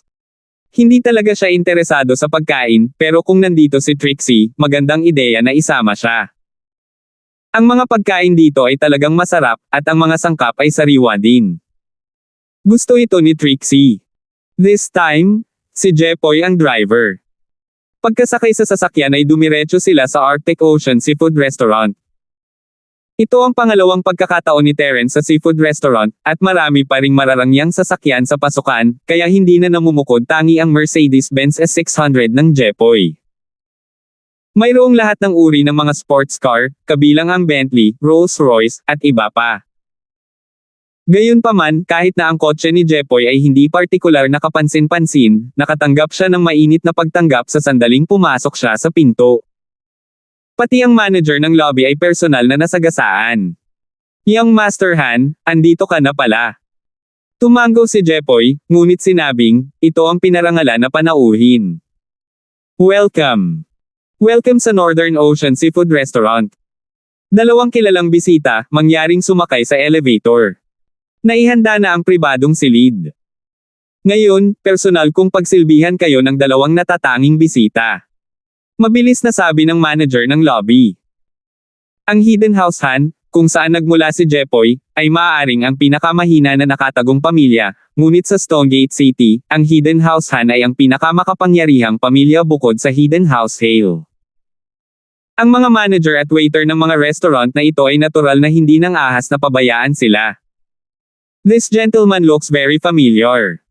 Hindi talaga siya interesado sa pagkain, pero kung nandito si Trixie, magandang ideya na isama siya. Ang mga pagkain dito ay talagang masarap, at ang mga sangkap ay sariwa din. Gusto ito ni Trixie. This time, si Jepoy ang driver. Pagkasakay sa sasakyan ay dumiretso sila sa Arctic Ocean Seafood Restaurant. Ito ang pangalawang pagkakataon ni Terence sa seafood restaurant, at marami pa ring mararangyang sasakyan sa pasukan, kaya hindi na namumukod tangi ang Mercedes-Benz S600 ng Jepoy. Mayroong lahat ng uri ng mga sports car, kabilang ang Bentley, Rolls-Royce, at iba pa. Gayunpaman, kahit na ang kotse ni Jepoy ay hindi partikular na kapansin-pansin, nakatanggap siya ng mainit na pagtanggap sa sandaling pumasok siya sa pinto. Pati ang manager ng lobby ay personal na nasagasaan. "Young Master Han, andito ka na pala." Tumango si Jepoy, ngunit sinabing, ito ang pinarangalan na panauhin. "Welcome. Welcome sa Northern Ocean Seafood Restaurant." Dalawang kilalang bisita, mangyaring sumakay sa elevator. Naihanda na ang pribadong silid. Ngayon, personal kong pagsilbihan kayo ng dalawang natatanging bisita. Mabilis na sabi ng manager ng lobby. Ang Hidden House Han, kung saan nagmula si Jepoy, ay maaaring ang pinakamahina na nakatagong pamilya, ngunit sa Stonegate City, ang Hidden House Han ay ang pinakamakapangyarihang pamilya bukod sa Hidden House Hale. Ang mga manager at waiter ng mga restaurant na ito ay natural na hindi nang ahas na pabayaan sila. "This gentleman looks very familiar.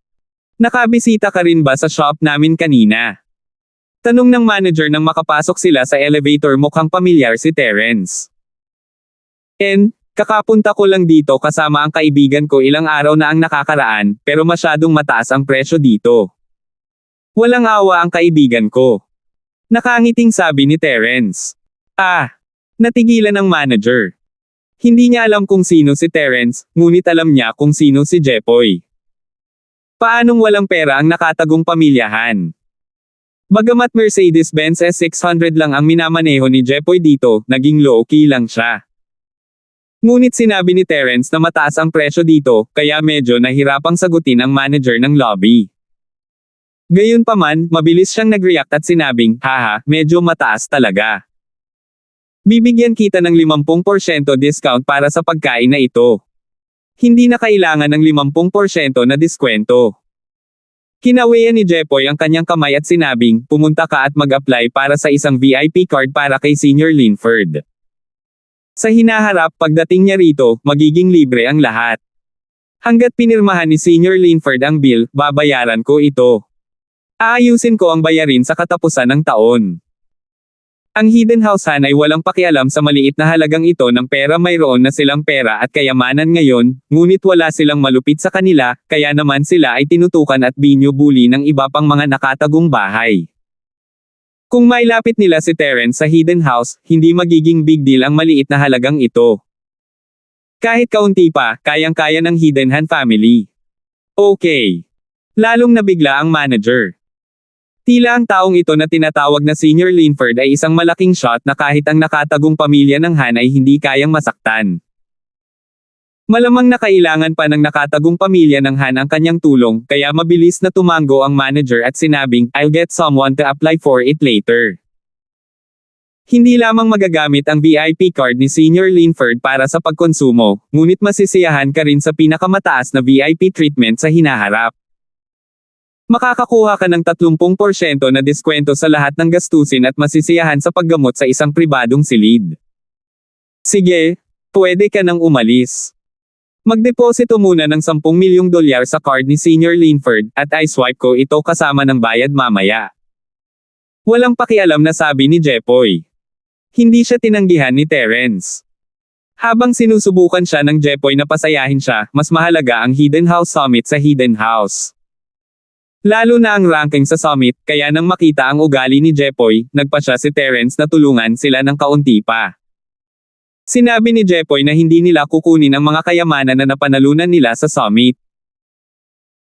Nakabisita ka rin ba sa shop namin kanina?" Tanong ng manager nang makapasok sila sa elevator. Mukhang pamilyar si Terence. Kakapunta ko lang dito kasama ang kaibigan ko ilang araw na ang nakakaraan, pero masyadong mataas ang presyo dito." "Walang awa ang kaibigan ko." Nakangiting sabi ni Terence. Natigilan ang manager. Hindi niya alam kung sino si Terence, ngunit alam niya kung sino si Jepoy. Paanong walang pera ang nakatagong pamilyahan? Bagamat Mercedes-Benz S600 lang ang minamaneho ni Jepoy dito, naging low-key lang siya. Ngunit sinabi ni Terence na mataas ang presyo dito, kaya medyo nahirapang sagutin ang manager ng lobby. Gayunpaman, mabilis siyang nag-react at sinabing, "Haha, medyo mataas talaga. Bibigyan kita ng 50% discount para sa pagkain na ito. Hindi na kailangan ng 50% na diskwento." Kinawian ni Jepoy ang kanyang kamay at sinabing, "Pumunta ka at mag-apply para sa isang VIP card para kay Senior Linford. Sa hinaharap, pagdating niya rito, magiging libre ang lahat. Hanggat pinirmahan ni Senior Linford ang bill, babayaran ko ito. Aayusin ko ang bayarin sa katapusan ng taon." Ang Hidden House Han ay walang pakialam sa maliit na halagang ito ng pera. Mayroon na silang pera at kayamanan ngayon, ngunit wala silang malupit sa kanila, kaya naman sila ay tinutukan at binubuli ng iba pang mga nakatagong bahay. Kung mailapit nila si Terence sa Hidden House, hindi magiging big deal ang maliit na halagang ito. Kahit kaunti pa, kayang-kaya ng Hidden Han family. Okay. Lalong nabigla ang manager. Tila ang taong ito na tinatawag na Senior Linford ay isang malaking shot na kahit ang nakatagong pamilya ng Han ay hindi kayang masaktan. Malamang na kailangan pa ng nakatagong pamilya ng Han ang kanyang tulong, kaya mabilis na tumango ang manager at sinabing, "I'll get someone to apply for it later." Hindi lamang magagamit ang VIP card ni Senior Linford para sa pagkonsumo, ngunit masisiyahan ka rin sa pinakamataas na VIP treatment sa hinaharap. Makakakuha ka ng 30% na diskwento sa lahat ng gastusin at masisiyahan sa paggamot sa isang pribadong silid. Sige, pwede ka nang umalis. Magdeposito muna ng $10 milyong sa card ni Senior Linford, at i-swipe ko ito kasama ng bayad mamaya. Walang pakialam na sabi ni Jepoy. Hindi siya tinanggihan ni Terence. Habang sinusubukan siya ng Jepoy na pasayahin siya, mas mahalaga ang Hidden House Summit sa Hidden House. Lalo na ang ranking sa summit, kaya nang makita ang ugali ni Jepoy, nagpa siya si Terence na tulungan sila ng kaunti pa. Sinabi ni Jepoy na hindi nila kukunin ang mga kayamanan na napanalunan nila sa summit.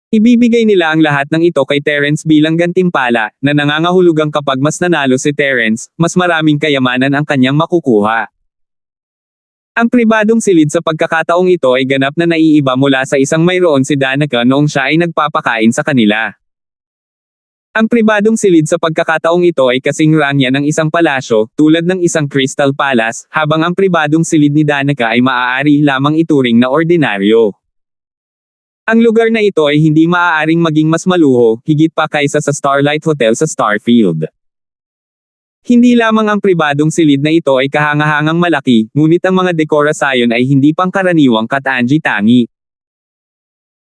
Ibibigay nila ang lahat ng ito kay Terence bilang gantimpala, na nangangahulugang kapag mas nanalo si Terence, mas maraming kayamanan ang kanyang makukuha. Ang pribadong silid sa pagkakataong ito ay ganap na naiiba mula sa isang mayroon si Danica noong siya ay nagpapakain sa kanila. Ang pribadong silid sa pagkakataong ito ay kasing rangya ng isang palasyo, tulad ng isang Crystal Palace, habang ang pribadong silid ni Danica ay maaari lamang ituring na ordinaryo. Ang lugar na ito ay hindi maaaring maging mas maluho, higit pa kaysa sa Starlight Hotel sa Starfield. Hindi lamang ang pribadong silid na ito ay kahangahangang malaki, ngunit ang mga dekorasyon ay hindi pangkaraniwang katangi-tangi.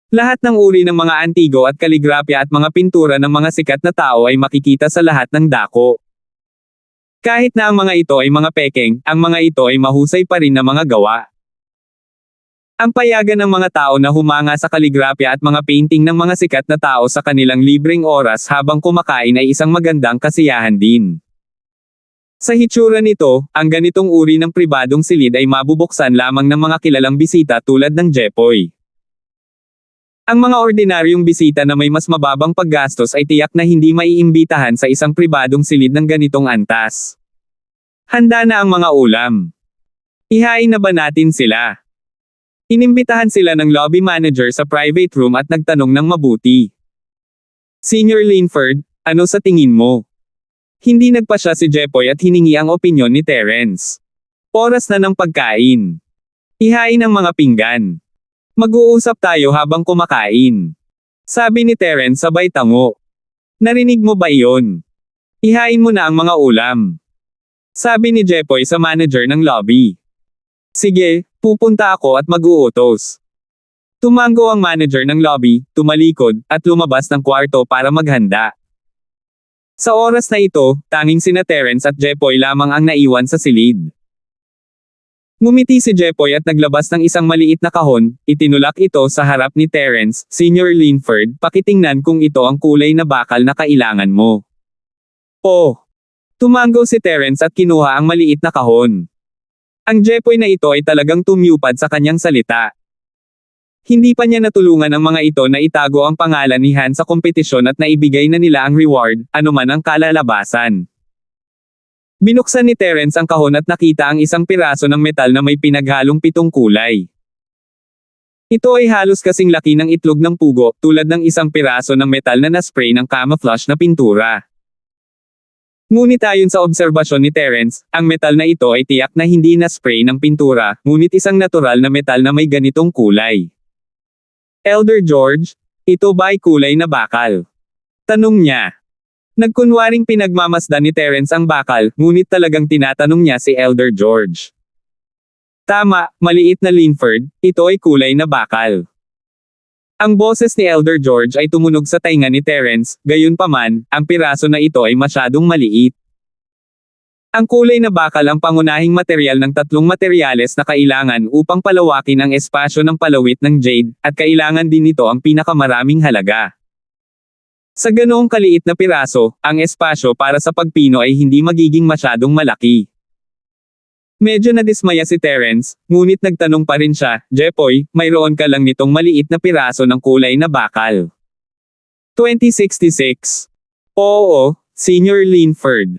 Lahat ng uri ng mga antigo at kaligrafya at mga pintura ng mga sikat na tao ay makikita sa lahat ng dako. Kahit na ang mga ito ay mga pekeng, ang mga ito ay mahusay pa rin na mga gawa. Ang payagan ng mga tao na humanga sa kaligrafya at mga painting ng mga sikat na tao sa kanilang libreng oras habang kumakain ay isang magandang kasiyahan din. Sa hitsura nito, ang ganitong uri ng pribadong silid ay mabubuksan lamang ng mga kilalang bisita tulad ng Jepoy. Ang mga ordinaryong bisita na may mas mababang paggastos ay tiyak na hindi maiimbitahan sa isang pribadong silid ng ganitong antas. Handa na ang mga ulam. Ihain na ba natin sila? Inimbitahan sila ng lobby manager sa private room at nagtanong ng mabuti. Senior Linford, ano sa tingin mo? Hindi nagpasya si Jepoy at hiningi ang opinyon ni Terence. Oras na ng pagkain. Ihain ang mga pinggan. Mag-uusap tayo habang kumakain. Sabi ni Terence sabay tango. Narinig mo ba iyon? Ihain mo na ang mga ulam. Sabi ni Jepoy sa manager ng lobby. Sige, pupunta ako at mag-uutos. Tumango ang manager ng lobby, tumalikod, at lumabas ng kwarto para maghanda. Sa oras na ito, tanging sina Terence at Jepoy lamang ang naiwan sa silid. Ngumiti si Jepoy at naglabas ng isang maliit na kahon, itinulak ito sa harap ni Terence, Senior Linford, pakitingnan kung ito ang kulay na bakal na kailangan mo. Oh! Tumango si Terence at kinuha ang maliit na kahon. Ang Jepoy na ito ay talagang tumyupad sa kanyang salita. Hindi pa niya natulungan ang mga ito na itago ang pangalan ni Han sa kompetisyon at naibigay na nila ang reward, anuman ang kalalabasan. Binuksan ni Terence ang kahon at nakita ang isang piraso ng metal na may pinaghalong 7 kulay. Ito ay halos kasing laki ng itlog ng pugo, tulad ng isang piraso ng metal na naspray ng camouflage na pintura. Ngunit ayon sa obserbasyon ni Terence, ang metal na ito ay tiyak na hindi na-spray ng pintura, ngunit isang natural na metal na may ganitong kulay. Elder George, ito ba ay kulay na bakal? Tanong niya. Nagkunwaring pinagmamasdan ni Terence ang bakal, ngunit talagang tinatanong niya si Elder George. Tama, maliit na Linford, ito ay kulay na bakal. Ang boses ni Elder George ay tumunog sa tainga ni Terence, gayunpaman, ang piraso na ito ay masyadong maliit. Ang kulay na bakal ang pangunahing material ng 3 materyales na kailangan upang palawakin ang espasyo ng palawit ng jade, at kailangan din nito ang pinakamaraming halaga. Sa ganoong kaliit na piraso, ang espasyo para sa pagpino ay hindi magiging masyadong malaki. Medyo nadismaya si Terence, ngunit nagtanong pa rin siya, Jepoy, mayroon ka lang nitong maliit na piraso ng kulay na bakal. 2066. Oo, Senior Linford.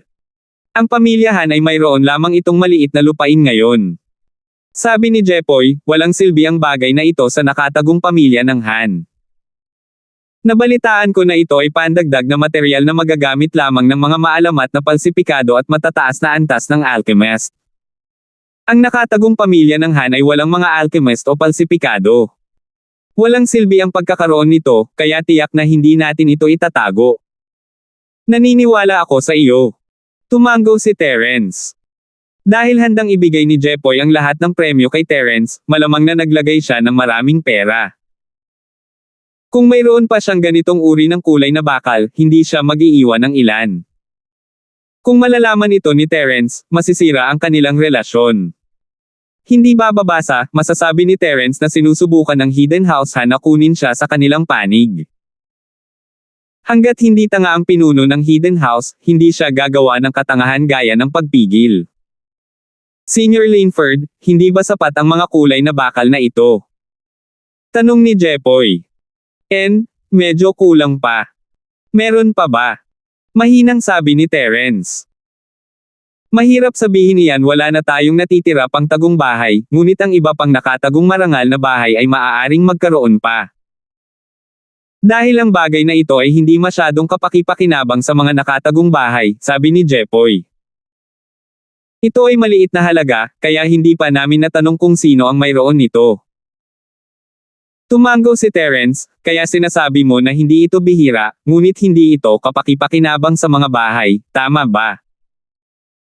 Ang pamilyahan ay mayroon lamang itong maliit na lupain ngayon. Sabi ni Jepoy, walang silbi ang bagay na ito sa nakatagong pamilya ng Han. Nabalitaan ko na ito ay pandagdag na material na magagamit lamang ng mga maalamat na palsipikado at matataas na antas ng alchemist. Ang nakatagong pamilya ng Han ay walang mga alchemist o palsipikado. Walang silbi ang pagkakaroon nito, kaya tiyak na hindi natin ito itatago. Naniniwala ako sa iyo. Tumango si Terence. Dahil handang ibigay ni Jepoy ang lahat ng premyo kay Terence, malamang na naglagay siya ng maraming pera. Kung mayroon pa siyang ganitong uri ng kulay na bakal, hindi siya mag-iiwan ng ilan. Kung malalaman ito ni Terence, masisira ang kanilang relasyon. Hindi bababasa, masasabi ni Terence na sinusubukan ng Hidden House Han na kunin siya sa kanilang panig. Hanggat hindi tanga ang pinuno ng Hidden House, hindi siya gagawa ng katangahan gaya ng pagpigil. Senior Linford, hindi ba sapat ang mga kulay na bakal na ito? Tanong ni Jepoy. Medyo kulang pa. Meron pa ba? Mahinang sabi ni Terence. Mahirap sabihin iyan, wala na tayong natitira pang tagong bahay, ngunit ang iba pang nakatagong marangal na bahay ay maaaring magkaroon pa. Dahil ang bagay na ito ay hindi masyadong kapaki-pakinabang sa mga nakatagong bahay, sabi ni Jepoy. Ito ay maliit na halaga, kaya hindi pa namin natanong kung sino ang mayroon nito. Tumango si Terence, kaya sinasabi mo na hindi ito bihira, ngunit hindi ito kapaki-pakinabang sa mga bahay, tama ba?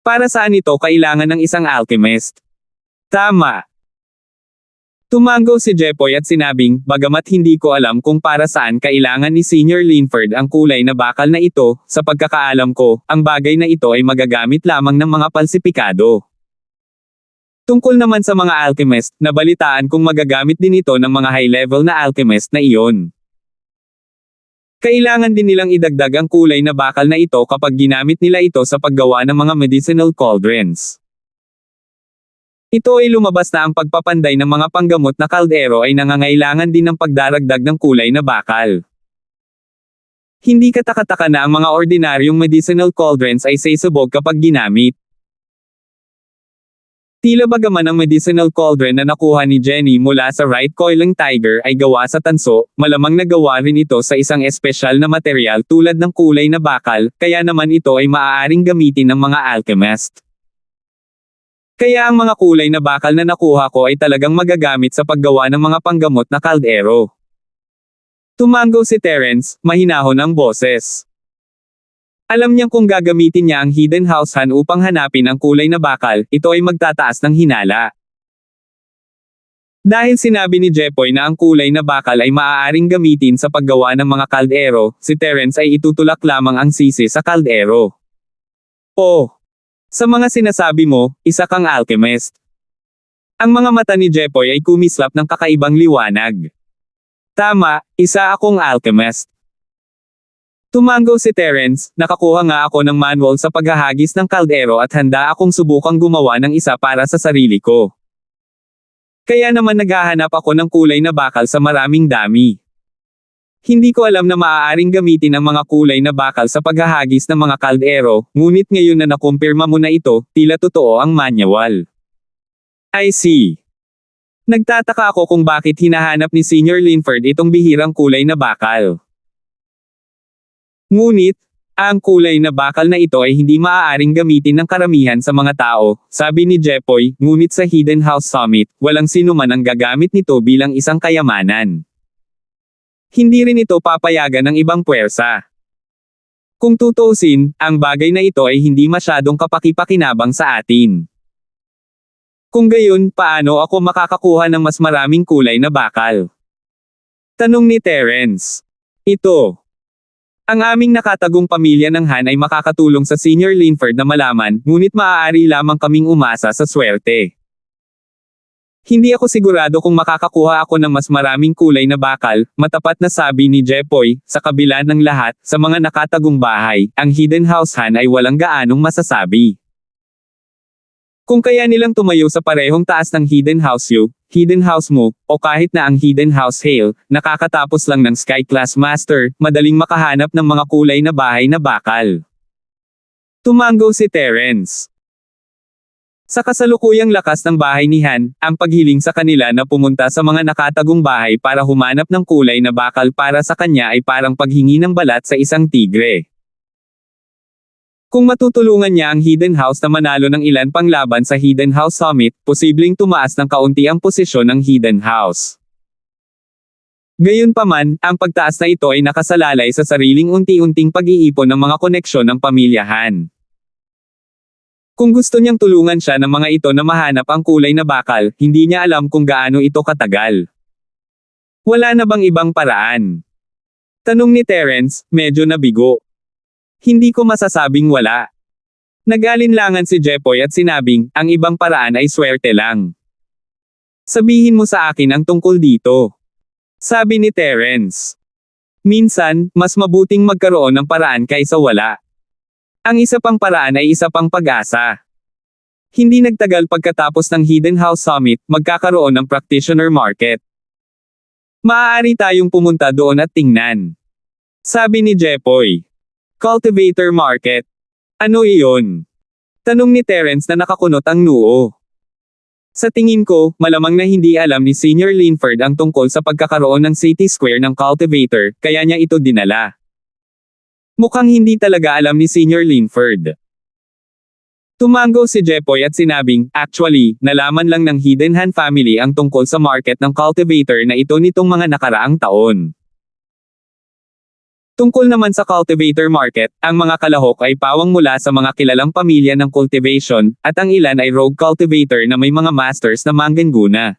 Para saan ito kailangan ng isang alchemist? Tama. Tumango si Jepoy at sinabing, bagamat hindi ko alam kung para saan kailangan ni Senior Linford ang kulay na bakal na ito, sa pagkakaalam ko, ang bagay na ito ay magagamit lamang ng mga palsipikado. Tungkol naman sa mga alchemist, nabalitaan kong magagamit din ito ng mga high-level na alchemist na iyon. Kailangan din nilang idagdag ang kulay na bakal na ito kapag ginamit nila ito sa paggawa ng mga medicinal cauldrons. Ito ay lumabas na ang pagpapanday ng mga panggamot na kaldero ay nangangailangan din ng pagdaragdag ng kulay na bakal. Hindi katakataka na ang mga ordinaryong medicinal cauldrons ay sasabog kapag ginamit. Tila bagaman ang medicinal cauldron na nakuha ni Jenny mula sa Right Coiling Tiger ay gawa sa tanso, malamang nagawa rin ito sa isang espesyal na material tulad ng kulay na bakal, kaya naman ito ay maaaring gamitin ng mga alchemist. Kaya ang mga kulay na bakal na nakuha ko ay talagang magagamit sa paggawa ng mga panggamot na kaldero. Tumango si Terence, mahinahon ang boses. Alam niyang kung gagamitin niya ang hidden house hand upang hanapin ang kulay na bakal, ito ay magtataas ng hinala. Dahil sinabi ni Jepoy na ang kulay na bakal ay maaaring gamitin sa paggawa ng mga kaldero, si Terence ay itutulak lamang ang sisi sa kaldero. Oh! Sa mga sinasabi mo, isa kang alchemist. Ang mga mata ni Jepoy ay kumislap ng kakaibang liwanag. Tama, isa akong alchemist. Tumango si Terence, nakakuha nga ako ng manual sa paghahagis ng kaldero at handa akong subukang gumawa ng isa para sa sarili ko. Kaya naman naghahanap ako ng kulay na bakal sa maraming dami. Hindi ko alam na maaaring gamitin ang mga kulay na bakal sa paghahagis ng mga kaldero, ngunit ngayon na nakumpirma mo na ito, tila totoo ang manual. I see. Nagtataka ako kung bakit hinahanap ni Senior Linford itong bihirang kulay na bakal. Ngunit, ang kulay na bakal na ito ay hindi maaaring gamitin ng karamihan sa mga tao, sabi ni Jepoy, ngunit sa Hidden House Summit, walang sinuman ang gagamit nito bilang isang kayamanan. Hindi rin ito papayagan ng ibang puwersa. Kung tutuusin, ang bagay na ito ay hindi masyadong kapaki-pakinabang sa atin. Kung gayon, paano ako makakakuha ng mas maraming kulay na bakal? Tanong ni Terence. Ito. Ang aming nakatagong pamilya ng Han ay makakatulong sa Senior Linford na malaman, ngunit maaari lamang kaming umasa sa swerte. Hindi ako sigurado kung makakakuha ako ng mas maraming kulay na bakal, matapat na sabi ni Jepoy, sa kabila ng lahat, sa mga nakatagong bahay, ang Hidden House Han ay walang gaanong masasabi. Kung kaya nilang tumayo sa parehong taas ng Hidden House U, Hidden House Mo, o kahit na ang Hidden House Hale, nakakatapos lang ng Sky Class Master, madaling makahanap ng mga kulay na bahay na bakal. Tumango si Terence. Sa kasalukuyang lakas ng bahay ni Han, ang paghiling sa kanila na pumunta sa mga nakatagong bahay para humanap ng kulay na bakal para sa kanya ay parang paghingi ng balat sa isang tigre. Kung matutulungan niya ang Hidden House na manalo ng ilan pang laban sa Hidden House Summit, posibleng tumaas ng kaunti ang posisyon ng Hidden House. Gayunpaman, ang pagtaas na ito ay nakasalalay sa sariling unti-unting pag-iipon ng mga koneksyon ng pamilya Han. Kung gusto niyang tulungan siya ng mga ito na mahanap ang kulay na bakal, hindi niya alam kung gaano ito katagal. Wala na bang ibang paraan? Tanong ni Terence, medyo nabigo. Hindi ko masasabing wala. Nag-alinlangan si Jepoy at sinabing, ang ibang paraan ay swerte lang. Sabihin mo sa akin ang tungkol dito. Sabi ni Terence. Minsan, mas mabuting magkaroon ng paraan kaysa wala. Ang isa pang paraan ay isa pang pag-asa. Hindi nagtagal pagkatapos ng Hidden House Summit, magkakaroon ng practitioner market. Maaari tayong pumunta doon at tingnan. Sabi ni Jepoy. Cultivator market. Ano iyon? Tanong ni Terence na nakakunot ang noo. Sa tingin ko, malamang na hindi alam ni Senior Linford ang tungkol sa pagkakaroon ng City Square ng cultivator, kaya niya ito dinala. Mukhang hindi talaga alam ni Senior Linford. Tumango si Jepoy at sinabing, actually, nalaman lang ng Hidden Han family ang tungkol sa market ng cultivator na ito nitong mga nakaraang taon. Tungkol naman sa cultivator market, ang mga kalahok ay pawang mula sa mga kilalang pamilya ng cultivation, at ang ilan ay rogue cultivator na may mga masters na manggaguna.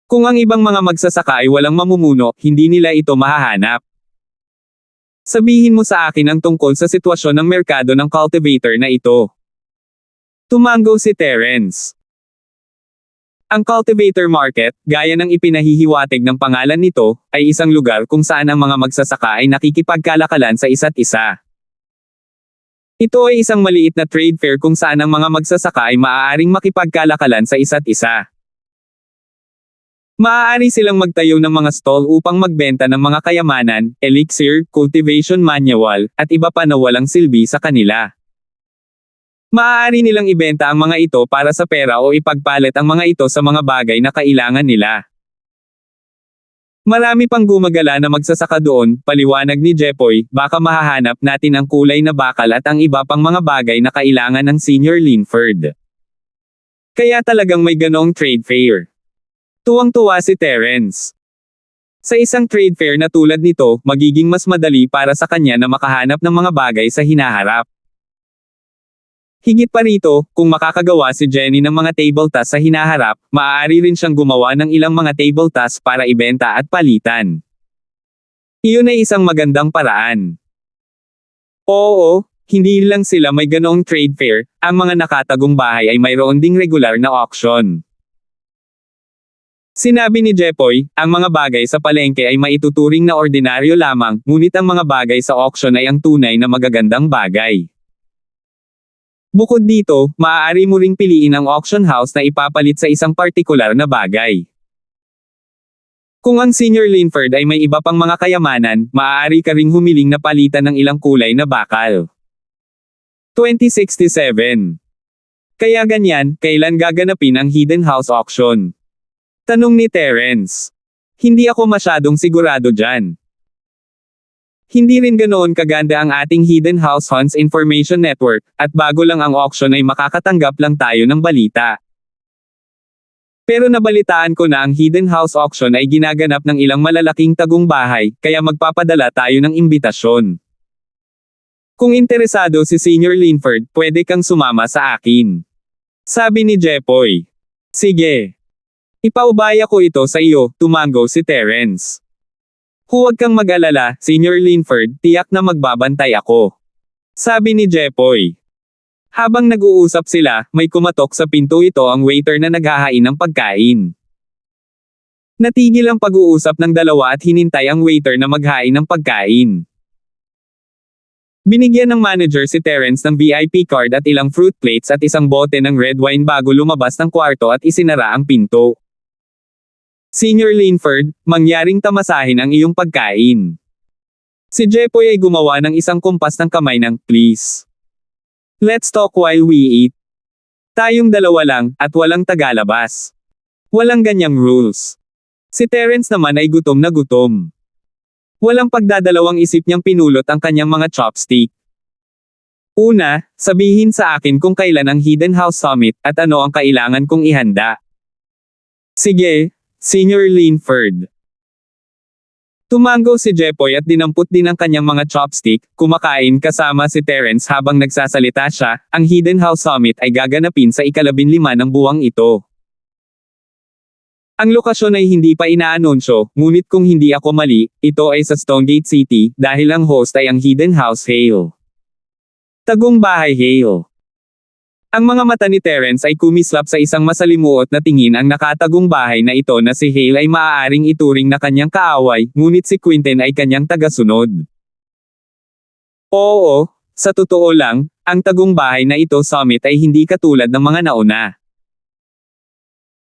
Kung ang ibang mga magsasaka ay walang mamumuno, hindi nila ito mahahanap. Sabihin mo sa akin ang tungkol sa sitwasyon ng merkado ng cultivator na ito. Tumango si Terence. Ang cultivator market, gaya ng ipinahihiwatig ng pangalan nito, ay isang lugar kung saan ang mga magsasaka ay nakikipagkalakalan sa isa't isa. Ito ay isang maliit na trade fair kung saan ang mga magsasaka ay maaaring makipagkalakalan sa isa't isa. Maaari silang magtayo ng mga stall upang magbenta ng mga kayamanan, elixir, cultivation manual, at iba pa na walang silbi sa kanila. Maaari nilang ibenta ang mga ito para sa pera o ipagpalit ang mga ito sa mga bagay na kailangan nila. Marami pang gumagala na magsasaka doon, paliwanag ni Jepoy, baka mahahanap natin ang kulay na bakal at ang iba pang mga bagay na kailangan ng Senior Linford. Kaya talagang may ganoong trade fair. Tuwang-tuwa si Terence. Sa isang trade fair na tulad nito, magiging mas madali para sa kanya na makahanap ng mga bagay sa hinaharap. Higit pa rito, kung makakagawa si Jenny ng mga table tasks sa hinaharap, maaari rin siyang gumawa ng ilang mga table tasks para ibenta at palitan. Iyon ay isang magandang paraan. Oo, hindi lang sila may ganoong trade fair, ang mga nakatagong bahay ay mayroon ding regular na auction. Sinabi ni Jepoy, ang mga bagay sa palengke ay maituturing na ordinaryo lamang, ngunit ang mga bagay sa auction ay ang tunay na magagandang bagay. Bukod dito, maaari mo ring piliin ang auction house na ipapalit sa isang partikular na bagay. Kung ang Senior Linford ay may iba pang mga kayamanan, maaari ka ring humiling na palitan ng ilang kulay na bakal. 2067. Kaya ganyan, kailan gaganapin ang Hidden House Auction? Tanong ni Terence. Hindi ako masyadong sigurado dyan. Hindi rin ganoon kaganda ang ating Hidden House Hunts Information Network, at bago lang ang auction ay makakatanggap lang tayo ng balita. Pero nabalitaan ko na ang Hidden House Auction ay ginaganap ng ilang malalaking tagong bahay, kaya magpapadala tayo ng imbitasyon. Kung interesado si Senior Linford, pwede kang sumama sa akin. Sabi ni Jepoy. Sige. Ipaubaya ko ito sa iyo, tumango si Terence. Huwag kang mag-alala, Senior Linford, tiyak na magbabantay ako. Sabi ni Jepoy. Habang nag-uusap sila, may kumatok sa pinto ito ang waiter na naghahain ng pagkain. Natigil ang pag-uusap ng dalawa at hinintay ang waiter na maghain ng pagkain. Binigyan ng manager si Terence ng VIP card at ilang fruit plates at isang bote ng red wine bago lumabas ng kwarto at isinara ang pinto. Senior Linford, mangyaring tamasahin ang iyong pagkain. Si Jepoy ay gumawa ng isang kumpas ng kamay ng, please. Let's talk while we eat. Tayong dalawa lang, at walang tagalabas. Walang ganyang rules. Si Terence naman ay gutom na gutom. Walang pagdadalawang isip niyang pinulot ang kanyang mga chopstick. Una, sabihin sa akin kung kailan ang Hidden House Summit, at ano ang kailangan kong ihanda. Sige, Senior Linford. Tumango si Jepoy at dinampot din ang kanyang mga chopstick, kumakain kasama si Terence habang nagsasalita siya, ang Hidden House Summit ay gaganapin sa ika-15 ng buwang ito. Ang lokasyon ay hindi pa inaanunsyo, ngunit kung hindi ako mali, ito ay sa Stonegate City, dahil ang host ay ang Hidden House Hale. Tagong bahay Hale. Ang mga mata ni Terence ay kumislap sa isang masalimuot na tingin ang nakatagong bahay na ito na si Hale ay maaaring ituring na kanyang kaaway, ngunit si Quentin ay kanyang tagasunod. Oo, sa totoo lang, ang tagong bahay na ito Summit ay hindi katulad ng mga nauna.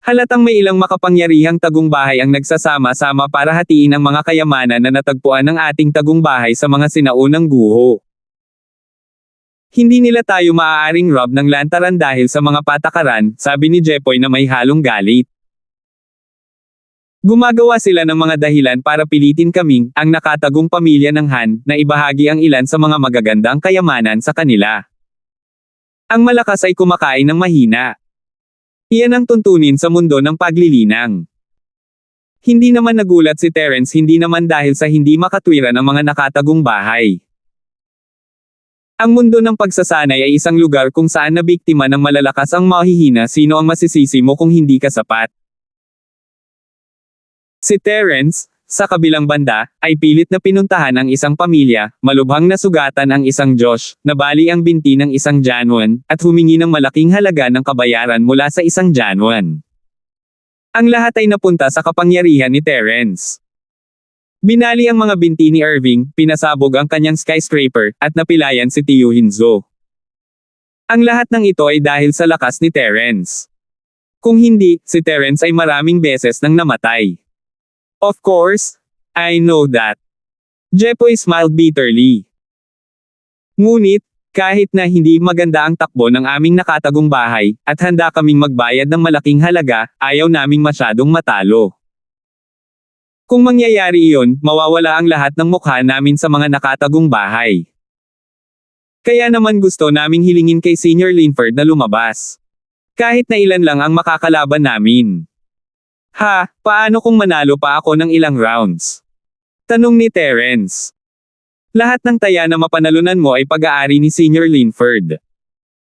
Halatang may ilang makapangyarihang tagong bahay ang nagsasama-sama para hatiin ang mga kayamanan na natagpuan ng ating tagong bahay sa mga sinaunang guho. Hindi nila tayo maaaring rob ng lantaran dahil sa mga patakaran, sabi ni Jepoy na may halong galit. Gumagawa sila ng mga dahilan para pilitin kaming, ang nakatagong pamilya ng Han, na ibahagi ang ilan sa mga magagandang kayamanan sa kanila. Ang malakas ay kumakain ng mahina. Iyan ang tuntunin sa mundo ng paglilinang. Hindi naman nagulat si Terence hindi naman dahil sa hindi makatwiran ang mga nakatagong bahay. Ang mundo ng pagsasanay ay isang lugar kung saan nabiktima ng malalakas ang mahihina sino ang masisisi mo kung hindi ka sapat. Si Terence, sa kabilang banda, ay pilit na pinuntahan ang isang pamilya, malubhang nasugatan ang isang Josh, nabali ang binti ng isang Januan, at humingi ng malaking halaga ng kabayaran mula sa isang Januan. Ang lahat ay napunta sa kapangyarihan ni Terence. Binali ang mga binti ni Irving, pinasabog ang kanyang skyscraper, at napilayan si Tio Hinzo. Ang lahat ng ito ay dahil sa lakas ni Terence. Kung hindi, si Terence ay maraming beses nang namatay. Of course, I know that. Jepoy smiled bitterly. Ngunit, kahit na hindi maganda ang takbo ng aming nakatagong bahay, at handa kaming magbayad ng malaking halaga, ayaw naming masyadong matalo. Kung mangyayari iyon, mawawala ang lahat ng mukha namin sa mga nakatagong bahay. Kaya naman gusto naming hilingin kay Senior Linford na lumabas. Kahit na ilan lang ang makakalaban namin. Ha, paano kung manalo pa ako ng ilang rounds? Tanong ni Terence. Lahat ng taya na mapanalunan mo ay pag-aari ni Senior Linford.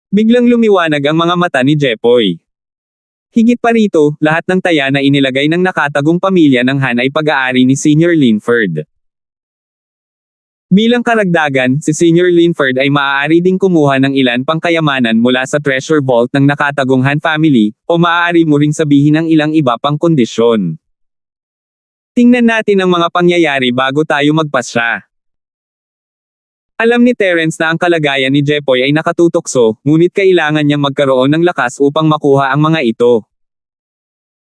Biglang lumiwanag ang mga mata ni Jepoy. Higit pa rito, lahat ng taya na inilagay ng nakatagong pamilya ng Han ay pag-aari ni Senior Linford. Bilang karagdagan, si Senior Linford ay maaari ding kumuha ng ilan pang kayamanan mula sa treasure vault ng nakatagong Han family, o maaari mo ring sabihin ang ilang iba pang kondisyon. Tingnan natin ang mga pangyayari bago tayo magpasya. Alam ni Terence na ang kalagayan ni Jepoy ay nakatutokso, ngunit kailangan niyang magkaroon ng lakas upang makuha ang mga ito.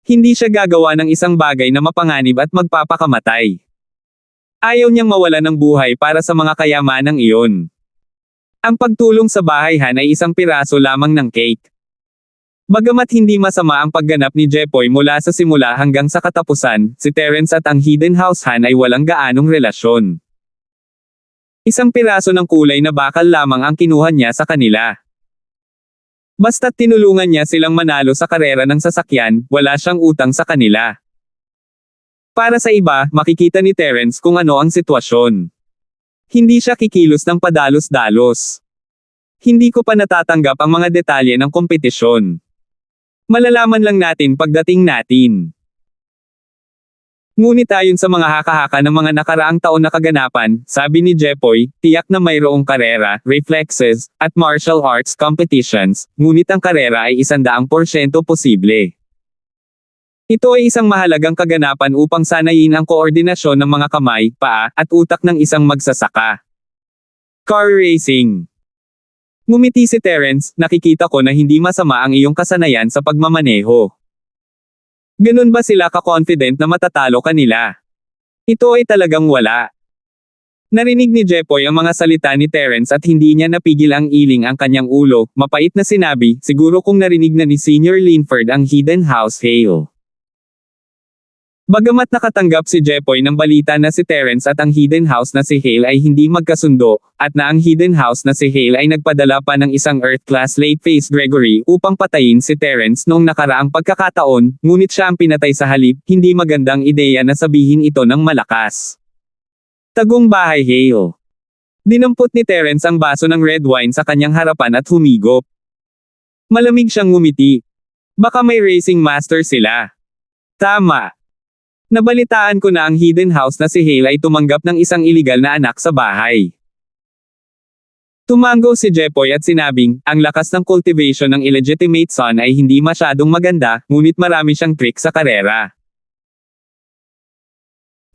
Hindi siya gagawa ng isang bagay na mapanganib at magpapakamatay. Ayaw niyang mawala ng buhay para sa mga kayamanang iyon. Ang pagtulong sa bahay Han ay isang piraso lamang ng cake. Bagamat hindi masama ang pagganap ni Jepoy mula sa simula hanggang sa katapusan, si Terence at ang Hidden House Han ay walang gaanong relasyon. Isang piraso ng kulay na bakal lamang ang kinuha niya sa kanila. Basta't tinulungan niya silang manalo sa karera ng sasakyan, wala siyang utang sa kanila. Para sa iba, makikita ni Terence kung ano ang sitwasyon. Hindi siya kikilos ng padalos-dalos. Hindi ko pa natatanggap ang mga detalye ng kompetisyon. Malalaman lang natin pagdating natin. Ngunit ayon sa mga haka-haka ng mga nakaraang taon na kaganapan, sabi ni Jepoy, tiyak na mayroong karera, reflexes, at martial arts competitions, ngunit ang karera ay 100% posible. Ito ay isang mahalagang kaganapan upang sanayin ang koordinasyon ng mga kamay, paa, at utak ng isang magsasaka. Car racing. Ngumiti si Terence, nakikita ko na hindi masama ang iyong kasanayan sa pagmamaneho. Ganun ba sila ka-confident na matatalo kanila? Ito ay talagang wala. Narinig ni Jepoy ang mga salita ni Terence at hindi niya napigil ang iling ang kanyang ulo, mapait na sinabi, siguro kung narinig na ni Senior Linford ang Hidden House Hail. Bagamat nakatanggap si Jepoy ng balita na si Terence at ang Hidden House na si Hale ay hindi magkasundo, at na ang Hidden House na si Hale ay nagpadala pa ng isang Earth-class late-phase Gregory upang patayin si Terence noong nakaraang pagkakataon, ngunit siya ang pinatay sa halip, hindi magandang ideya na sabihin ito ng malakas. Tagong bahay Hale. Dinampot ni Terence ang baso ng red wine sa kanyang harapan at humigop. Malamig siyang ngumiti. Baka may racing master sila. Tama. Nabalitaan ko na ang Hidden House na si Hale ay tumanggap ng isang iligal na anak sa bahay. Tumango si Jepoy at sinabing, ang lakas ng cultivation ng illegitimate son ay hindi masyadong maganda, ngunit marami siyang trick sa karera.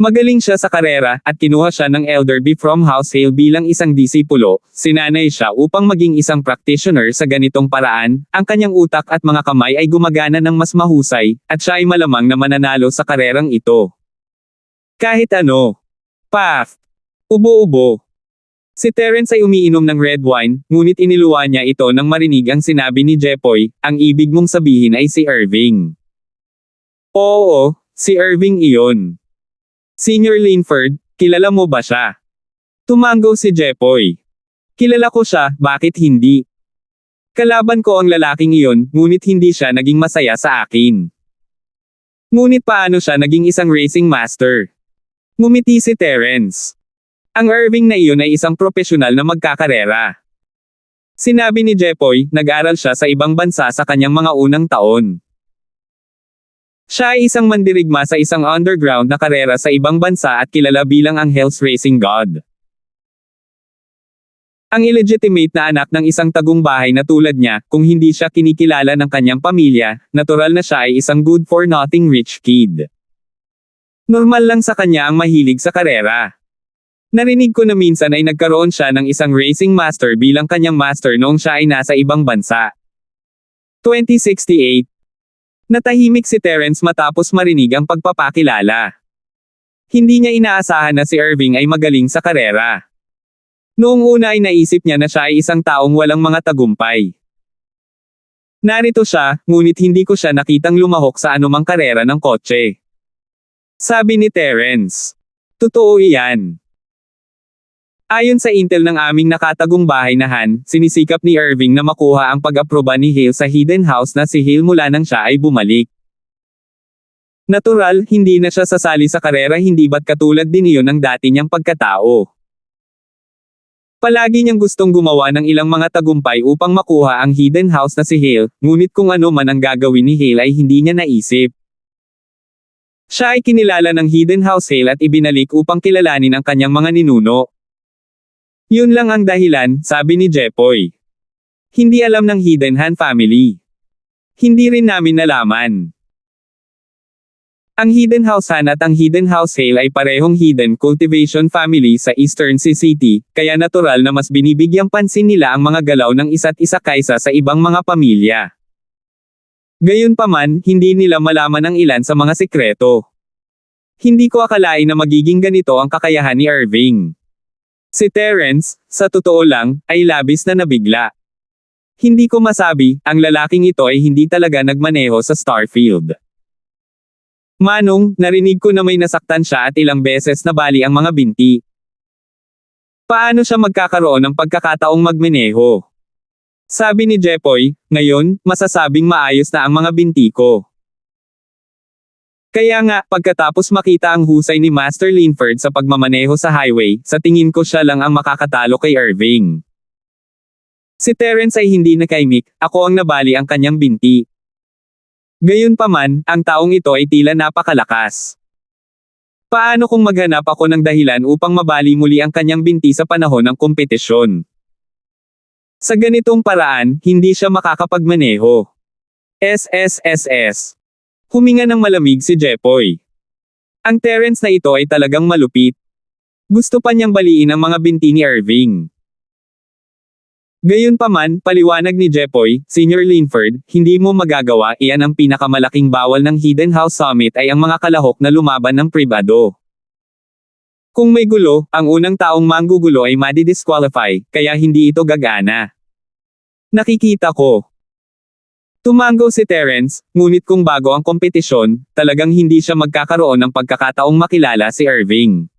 Magaling siya sa karera, at kinuha siya ng Elderby from House Hale bilang isang disipulo, sinanay siya upang maging isang practitioner sa ganitong paraan, ang kanyang utak at mga kamay ay gumagana ng mas mahusay, at siya ay malamang na mananalo sa karerang ito. Kahit ano. Paf! Ubo-ubo. Si Terence ay umiinom ng red wine, ngunit iniluwa niya ito nang marinig ang sinabi ni Jepoy, ang ibig mong sabihin ay si Irving. Oo, si Irving iyon. Senior Linford, kilala mo ba siya? Tumango si Jepoy. Kilala ko siya, bakit hindi? Kalaban ko ang lalaking iyon, ngunit hindi siya naging masaya sa akin. Ngunit paano siya naging isang racing master? Ngumiti si Terence. Ang Irving na iyon ay isang profesional na magkakarera. Sinabi ni Jepoy, nag-aral siya sa ibang bansa sa kanyang mga unang taon. Siya ay isang mandirigma sa isang underground na karera sa ibang bansa at kilala bilang ang Hell's Racing God. Ang illegitimate na anak ng isang tagumpay na tulad niya, kung hindi siya kinikilala ng kanyang pamilya, natural na siya ay isang good-for-nothing rich kid. Normal lang sa kanya ang mahilig sa karera. Narinig ko na minsan ay nagkaroon siya ng isang racing master bilang kanyang master noong siya ay nasa ibang bansa. 2068. Natahimik si Terence matapos marinig ang pagpapakilala. Hindi niya inaasahan na si Irving ay magaling sa karera. Noong una ay naisip niya na siya ay isang taong walang mga tagumpay. Narito siya, ngunit hindi ko siya nakitang lumahok sa anumang karera ng kotse. Sabi ni Terence. Totoo iyan. Ayon sa intel ng aming nakatagumpayan, sinisikap ni Irving na makuha ang pag-aproba ni Hale sa hidden house na si Hale mula nang siya ay bumalik. Natural, hindi na siya sasali sa karera hindi ba't katulad din iyon ng dati niyang pagkatao. Palagi niyang gustong gumawa ng ilang mga tagumpay upang makuha ang hidden house na si Hale, ngunit kung ano man ang gagawin ni Hale ay hindi niya naisip. Siya ay kinilala ng hidden house Hale at ibinalik upang kilalanin ang kanyang mga ninuno. Yun lang ang dahilan, sabi ni Jepoy. Hindi alam ng hidden hand family. Hindi rin namin nalaman. Ang Hidden House Han at ang Hidden House Hale ay parehong hidden cultivation family sa Eastern City, kaya natural na mas binibigyang pansin nila ang mga galaw ng isa't isa kaysa sa ibang mga pamilya. Gayunpaman, hindi nila malaman ang ilan sa mga sikreto. Hindi ko akalain na magiging ganito ang kakayahan ni Irving. Si Terence, sa totoo lang, ay labis na nabigla. Hindi ko masabi, ang lalaking ito ay hindi talaga nagmaneho sa Starfield. Manong, narinig ko na may nasaktan siya at ilang beses nabali ang mga binti. Paano siya magkakaroon ng pagkakataong magmaneho? Sabi ni Jepoy, ngayon, masasabing maayos na ang mga binti ko. Kaya nga, pagkatapos makita ang husay ni Master Linford sa pagmamaneho sa highway, sa tingin ko siya lang ang makakatalo kay Irving. Si Terence ay hindi nakaimik, ako ang nabali ang kanyang binti. Gayunpaman, ang taong ito ay tila napakalakas. Paano kung maghanap ako ng dahilan upang mabali muli ang kanyang binti sa panahon ng kompetisyon? Sa ganitong paraan, hindi siya makakapagmaneho. SSSS. Huminga ng malamig si Jepoy. Ang Terence na ito ay talagang malupit. Gusto pa niyang baliin ang mga binti ni Irving. Gayunpaman, paliwanag ni Jepoy, Senior Linford, hindi mo magagawa, iyan ang pinakamalaking bawal ng Hidden House Summit ay ang mga kalahok na lumaban ng pribado. Kung may gulo, ang unang taong manggugulo ay madi-disqualify, kaya hindi ito gagana. Nakikita ko. Tumango si Terence, ngunit kung bago ang kompetisyon, talagang hindi siya magkakaroon ng pagkakataong makilala si Irving.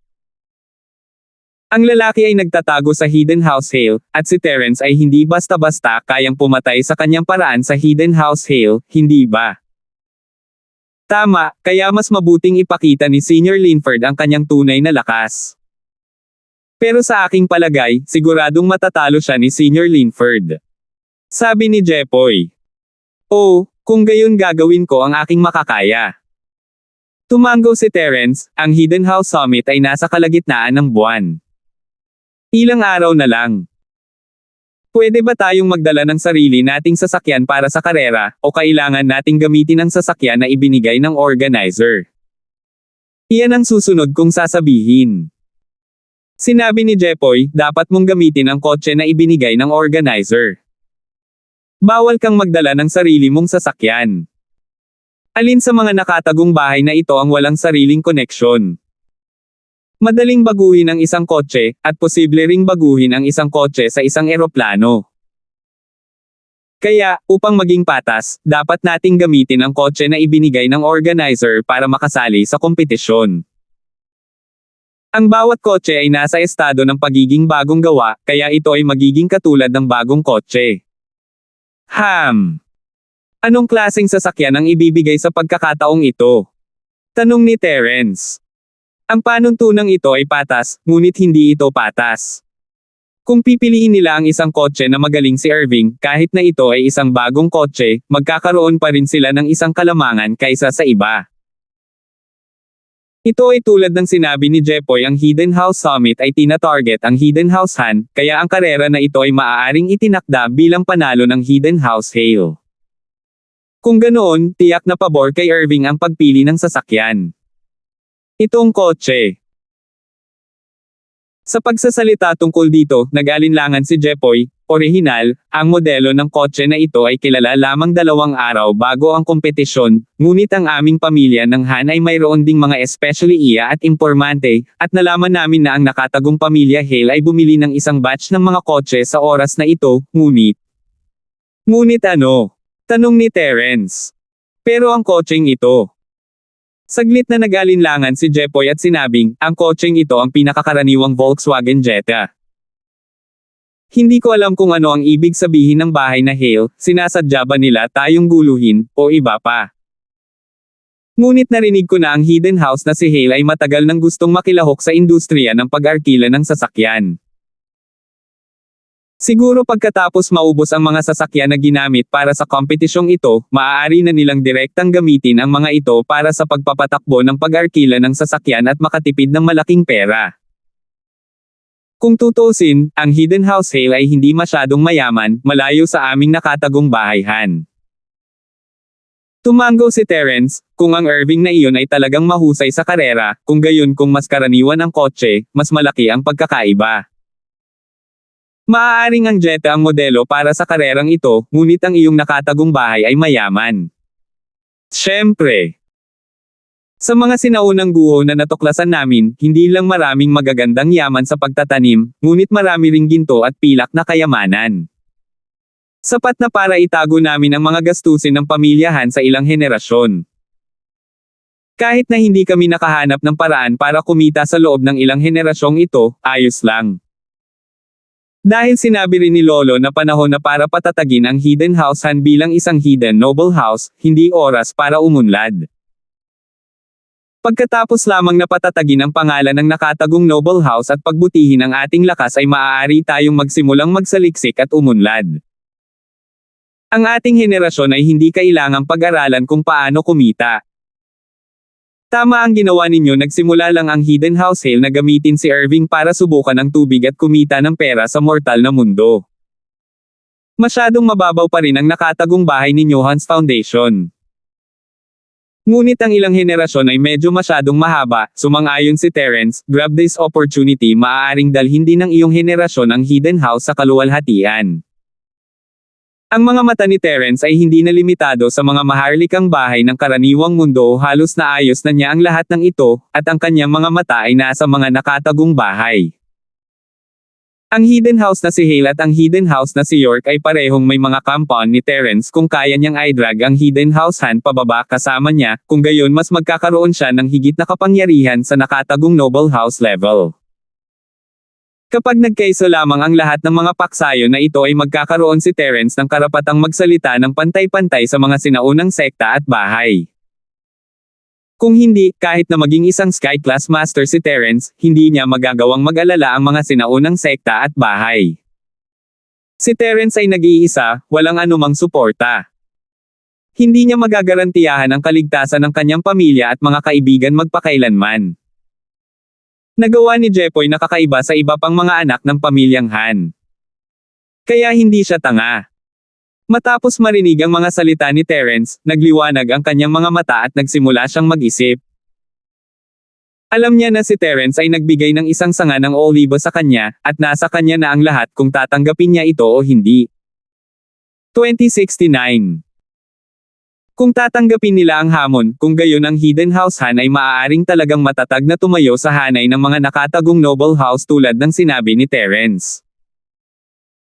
Ang lalaki ay nagtatago sa Hidden House Hale, at si Terence ay hindi basta-basta kayang pumatay sa kanyang paraan sa Hidden House Hale, hindi ba? Tama, kaya mas mabuting ipakita ni Senior Linford ang kanyang tunay na lakas. Pero sa aking palagay, siguradong matatalo siya ni Senior Linford. Sabi ni Jepoy. Oh, kung gayon gagawin ko ang aking makakaya. Tumango si Terence, ang Hidden House Summit ay nasa kalagitnaan ng buwan. Ilang araw na lang. Pwede ba tayong magdala ng sarili nating sasakyan para sa karera, o kailangan nating gamitin ang sasakyan na ibinigay ng organizer? Iyan ang susunod kong sasabihin. Sinabi ni Jepoy, dapat mong gamitin ang kotse na ibinigay ng organizer. Bawal kang magdala ng sarili mong sasakyan. Alin sa mga nakatagong bahay na ito ang walang sariling koneksyon? Madaling baguhin ang isang kotse, at posible ring baguhin ang isang kotse sa isang eroplano. Kaya, upang maging patas, dapat nating gamitin ang kotse na ibinigay ng organizer para makasali sa kompetisyon. Ang bawat kotse ay nasa estado ng pagiging bagong gawa, kaya ito ay magiging katulad ng bagong kotse. Anong klaseng sasakyan ang ibibigay sa pagkakataong ito? Tanong ni Terence. Ang panuntunang ito ay patas, ngunit hindi ito patas. Kung pipiliin nila ang isang kotse na magaling si Irving, kahit na ito ay isang bagong kotse, magkakaroon pa rin sila ng isang kalamangan kaysa sa iba. Ito ay tulad ng sinabi ni Jepoy, ang Hidden House Summit ay tina-target ang Hidden House Han, kaya ang karera na ito ay maaaring itinakda bilang panalo ng Hidden House Hale. Kung ganoon, tiyak na pabor kay Irving ang pagpili ng sasakyan. Itong kotse. Sa pagsasalita tungkol dito, nag-alinlangan si Jepoy, orihinal, ang modelo ng kotse na ito ay kilala lamang 2 araw bago ang kompetisyon, ngunit ang aming pamilya ng Han ay mayroon ding mga especially iya at impormante, at nalaman namin na ang nakatagong pamilya Hale ay bumili ng isang batch ng mga kotse sa oras na ito, ngunit ano? Tanong ni Terence. Pero ang kotseng ito. Saglit na nag-alinlangan si Jepoy at sinabing, ang kotseng ito ang pinakakaraniwang Volkswagen Jetta. Hindi ko alam kung ano ang ibig sabihin ng bahay na Hale, sinasadya ba nila tayong guluhin, o iba pa. Ngunit narinig ko na ang Hidden House na si Hale ay matagal nang gustong makilahok sa industriya ng pag-arkila ng sasakyan. Siguro pagkatapos maubos ang mga sasakyan na ginamit para sa kompetisyong ito, maaari na nilang direktang gamitin ang mga ito para sa pagpapatakbo ng pag-arkila ng sasakyan at makatipid ng malaking pera. Kung tutuusin, ang Hidden House Hale ay hindi masyadong mayaman, malayo sa aming nakatagong bahay-han. Tumango si Terence, kung ang Irving na iyon ay talagang mahusay sa karera, kung gayon kung mas karaniwan ang kotse, mas malaki ang pagkakaiba. Maaaring ang Jetta ang modelo para sa karerang ito, ngunit ang iyong nakatagong bahay ay mayaman. Siyempre. Sa mga sinaunang guho na natuklasan namin, hindi lang maraming magagandang yaman sa pagtatanim, ngunit marami ring ginto at pilak na kayamanan. Sapat na para itago namin ang mga gastusin ng pamilyahan sa ilang henerasyon. Kahit na hindi kami nakahanap ng paraan para kumita sa loob ng ilang henerasyong ito, ayos lang. Dahil sinabi rin ni Lolo na panahon na para patatagin ang Hidden House Han bilang isang Hidden Noble House, hindi oras para umunlad. Pagkatapos lamang na patatagin ang pangalan ng nakatagong Noble House at pagbutihin ang ating lakas ay maaari tayong magsimulang magsaliksik at umunlad. Ang ating henerasyon ay hindi kailangang pag-aralan kung paano kumita. Tama ang ginawa ninyo, nagsimula lang ang Hidden House Hale na gamitin si Irving para subukan ang tubig at kumita ng pera sa mortal na mundo. Masyadong mababaw pa rin ang nakatagong bahay ninyo Hans Foundation. Ngunit ang ilang henerasyon ay medyo masyadong mahaba, sumang-ayon si Terence, grab this opportunity, maaaring dalhin din ng iyong henerasyon ang Hidden House sa kaluwalhatian. Ang mga mata ni Terence ay hindi na limitado sa mga maharlikang bahay ng karaniwang mundo, halos naayos na niya ang lahat ng ito, at ang kanyang mga mata ay nasa mga nakatagong bahay. Ang Hidden House na si Hale at ang Hidden House na si York ay parehong may mga compound ni Terence kung kaya niyang i-drag ang Hidden House Han pababa kasama niya, kung gayon mas magkakaroon siya ng higit na kapangyarihan sa nakatagong Noble House level. Kapag nagkaiso lamang ang lahat ng mga paksayo na ito ay magkakaroon si Terence ng karapatang magsalita ng pantay-pantay sa mga sinaunang sekta at bahay. Kung hindi, kahit na maging isang Sky-class master si Terence, hindi niya magagawang mag-alala ang mga sinaunang sekta at bahay. Si Terence ay nag-iisa, walang anumang suporta. Hindi niya magagarantiyahan ang kaligtasan ng kanyang pamilya at mga kaibigan magpakailanman. Nagawa ni Jepoy na kakaiba sa iba pang mga anak ng pamilyang Han. Kaya hindi siya tanga. Matapos marinig ang mga salita ni Terence, nagliwanag ang kanyang mga mata at nagsimula siyang mag-isip. Alam niya na si Terence ay nagbigay ng isang sanga ng olibo sa kanya, at nasa kanya na ang lahat kung tatanggapin niya ito o hindi. 2069. Kung tatanggapin nila ang hamon, kung gayon ang Hidden House Han ay maaaring talagang matatag na tumayo sa hanay ng mga nakatagong Noble House tulad ng sinabi ni Terence.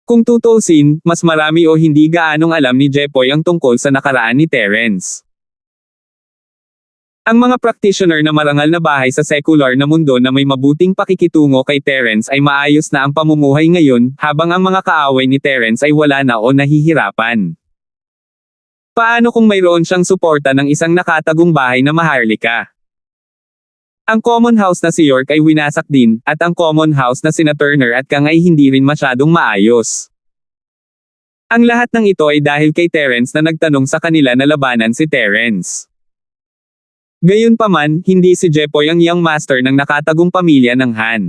Kung tutuusin, mas marami o hindi gaanong alam ni Jepoy ang tungkol sa nakaraan ni Terence. Ang mga practitioner na marangal na bahay sa secular na mundo na may mabuting pakikitungo kay Terence ay maayos na ang pamumuhay ngayon, habang ang mga kaaway ni Terence ay wala na o nahihirapan. Paano kung mayroon siyang suporta ng isang nakatagong bahay na maharlika? Ang common house na si York ay winasak din, at ang common house na sina Turner at Kang ay hindi rin masyadong maayos. Ang lahat ng ito ay dahil kay Terence na nagtanong sa kanila na labanan si Terence. Gayunpaman, hindi si Jepoy ang young master ng nakatagong pamilya ng Han.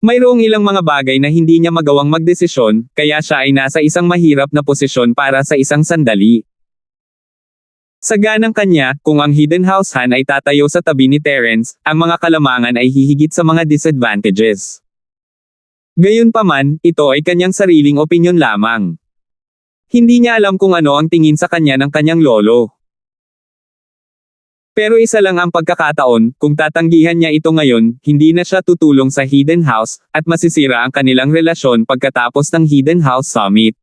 Mayroong ilang mga bagay na hindi niya magawang magdesisyon, kaya siya ay nasa isang mahirap na posisyon para sa isang sandali. Sa ganang kanya, kung ang Hidden House Han ay tatayo sa tabi ni Terence, ang mga kalamangan ay hihigit sa mga disadvantages. Gayunpaman, ito ay kanyang sariling opinyon lamang. Hindi niya alam kung ano ang tingin sa kanya ng kanyang lolo. Pero isa lang ang pagkakataon, kung tatanggihan niya ito ngayon, hindi na siya tutulong sa Hidden House, at masisira ang kanilang relasyon pagkatapos ng Hidden House Summit.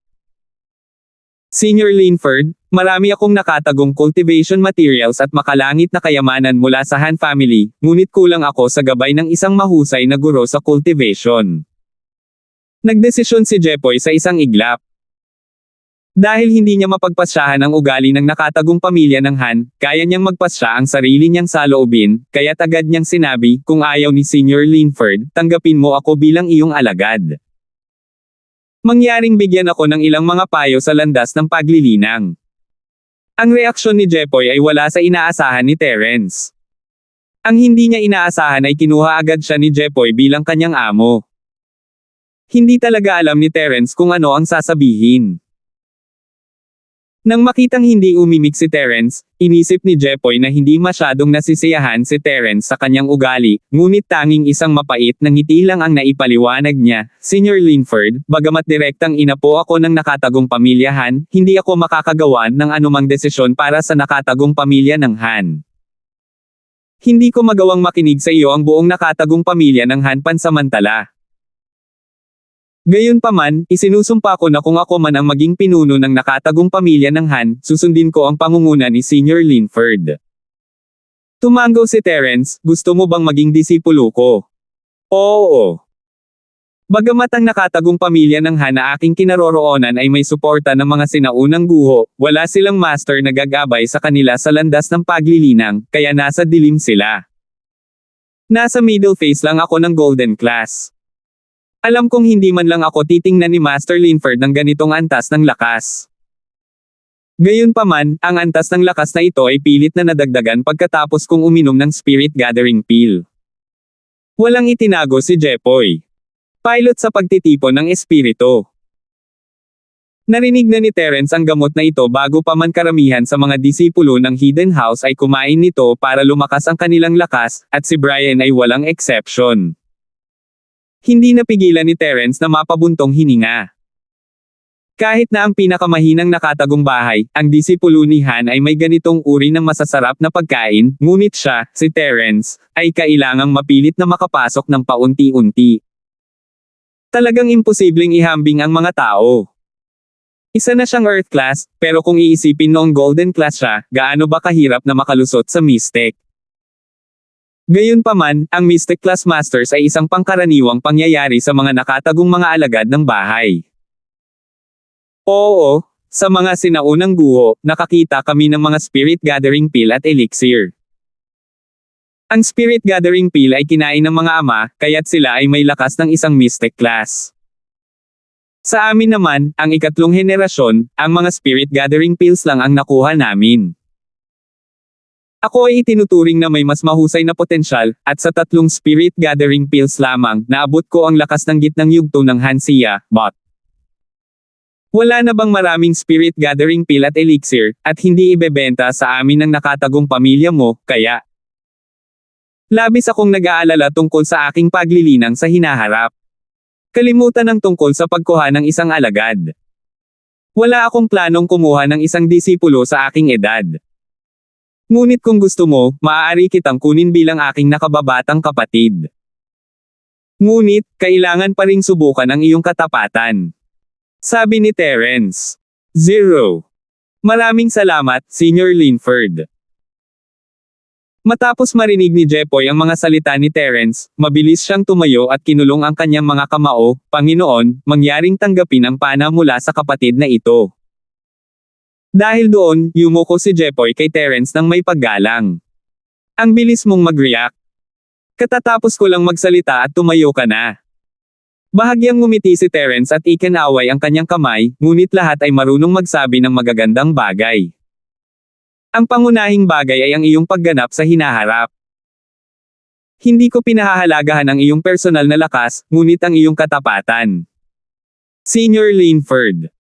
Senior Linford, marami akong nakatagong cultivation materials at makalangit na kayamanan mula sa Han family, ngunit kulang ako sa gabay ng isang mahusay na guro sa cultivation. Nagdesisyon si Jepoy sa isang iglap. Dahil hindi niya mapagpasyahan ang ugali ng nakatagong pamilya ng Han, kaya niyang magpasya ang sarili niyang saloobin, kaya't agad niyang sinabi, kung ayaw ni Senior Linford, tanggapin mo ako bilang iyong alagad. Mangyaring bigyan ako ng ilang mga payo sa landas ng paglilinang. Ang reaksyon ni Jepoy ay wala sa inaasahan ni Terence. Ang hindi niya inaasahan ay kinuha agad siya ni Jepoy bilang kanyang amo. Hindi talaga alam ni Terence kung ano ang sasabihin. Nang makitang hindi umimik si Terence, inisip ni Jepoy na hindi masyadong nasisiyahan si Terence sa kanyang ugali, ngunit tanging isang mapait na ngiti lang ang naipaliwanag niya, Senior Linford, bagamat direktang inapo ako ng nakatagong pamilya Han, hindi ako makakagawa ng anumang desisyon para sa nakatagong pamilya ng Han. Hindi ko magawang makinig sa iyo ang buong nakatagong pamilya ng Han pansamantala. Gayunpaman, isinusumpa ko na kung ako man ang maging pinuno ng nakatagong pamilya ng Han, susundin ko ang pangunguna ni Senior Linford. Tumango si Terence, gusto mo bang maging disipulo ko? Oo. Bagamat ang nakatagong pamilya ng Han na aking kinaroroonan ay may suporta ng mga sinaunang guho, wala silang master na gagabay sa kanila sa landas ng paglilinang, kaya nasa dilim sila. Nasa middle phase lang ako ng golden class. Alam kong hindi man lang ako titingnan ni Master Linford ng ganitong antas ng lakas. Gayunpaman, ang antas ng lakas na ito ay pilit na nadagdagan pagkatapos kong uminom ng Spirit Gathering Pill. Walang itinago si Jepoy. Pilot sa pagtitipon ng espiritu. Narinig na ni Terence ang gamot na ito bago pa man karamihan sa mga disipulo ng Hidden House ay kumain nito para lumakas ang kanilang lakas, at si Brian ay walang exception. Hindi napigilan ni Terence na mapabuntong hininga. Kahit na ang pinakamahinang nakatagong bahay, ang disipulo ni Han ay may ganitong uri ng masasarap na pagkain, ngunit siya, si Terence, ay kailangang mapilit na makapasok ng paunti-unti. Talagang imposibleng ihambing ang mga tao. Isa na siyang Earth class, pero kung iisipin noong Golden class siya, gaano ba kahirap na makalusot sa Mystic? Gayunpaman, ang Mystic Class Masters ay isang pangkaraniwang pangyayari sa mga nakatagong mga alagad ng bahay. Oo, sa mga sinaunang guho, nakakita kami ng mga Spirit Gathering Pill at Elixir. Ang Spirit Gathering Pill ay kinain ng mga ama, kaya't sila ay may lakas ng isang Mystic Class. Sa amin naman, ang ikatlong henerasyon, ang mga Spirit Gathering Pills lang ang nakuha namin. Ako ay itinuturing na may mas mahusay na potensyal, at sa tatlong Spirit Gathering Pills lamang, naabot ko ang lakas ng gitnang yugto ng Hansia, but wala na bang maraming Spirit Gathering Pill at Elixir, at hindi ibebenta sa amin ng nakatagong pamilya mo, kaya labis akong nag-aalala tungkol sa aking paglilinang sa hinaharap. Kalimutan ang tungkol sa pagkuha ng isang alagad. Wala akong planong kumuha ng isang disipulo sa aking edad. Ngunit kung gusto mo, maaari kitang kunin bilang aking nakababatang kapatid. Ngunit, kailangan pa ring subukan ang iyong katapatan. Sabi ni Terence. 0. Maraming salamat, Senior Linford. Matapos marinig ni Jepoy ang mga salita ni Terence, mabilis siyang tumayo at kinulong ang kanyang mga kamao, Panginoon, mangyaring tanggapin ang pana mula sa kapatid na ito. Dahil doon, yumuko si Jepoy kay Terence ng may paggalang. Ang bilis mong mag-react. Katatapos ko lang magsalita at tumayo ka na. Bahagyang ngumiti si Terence at ikinaway ang kanyang kamay, ngunit lahat ay marunong magsabi ng magagandang bagay. Ang pangunahing bagay ay ang iyong pagganap sa hinaharap. Hindi ko pinahahalagahan ang iyong personal na lakas, ngunit ang iyong katapatan. Senior Linford.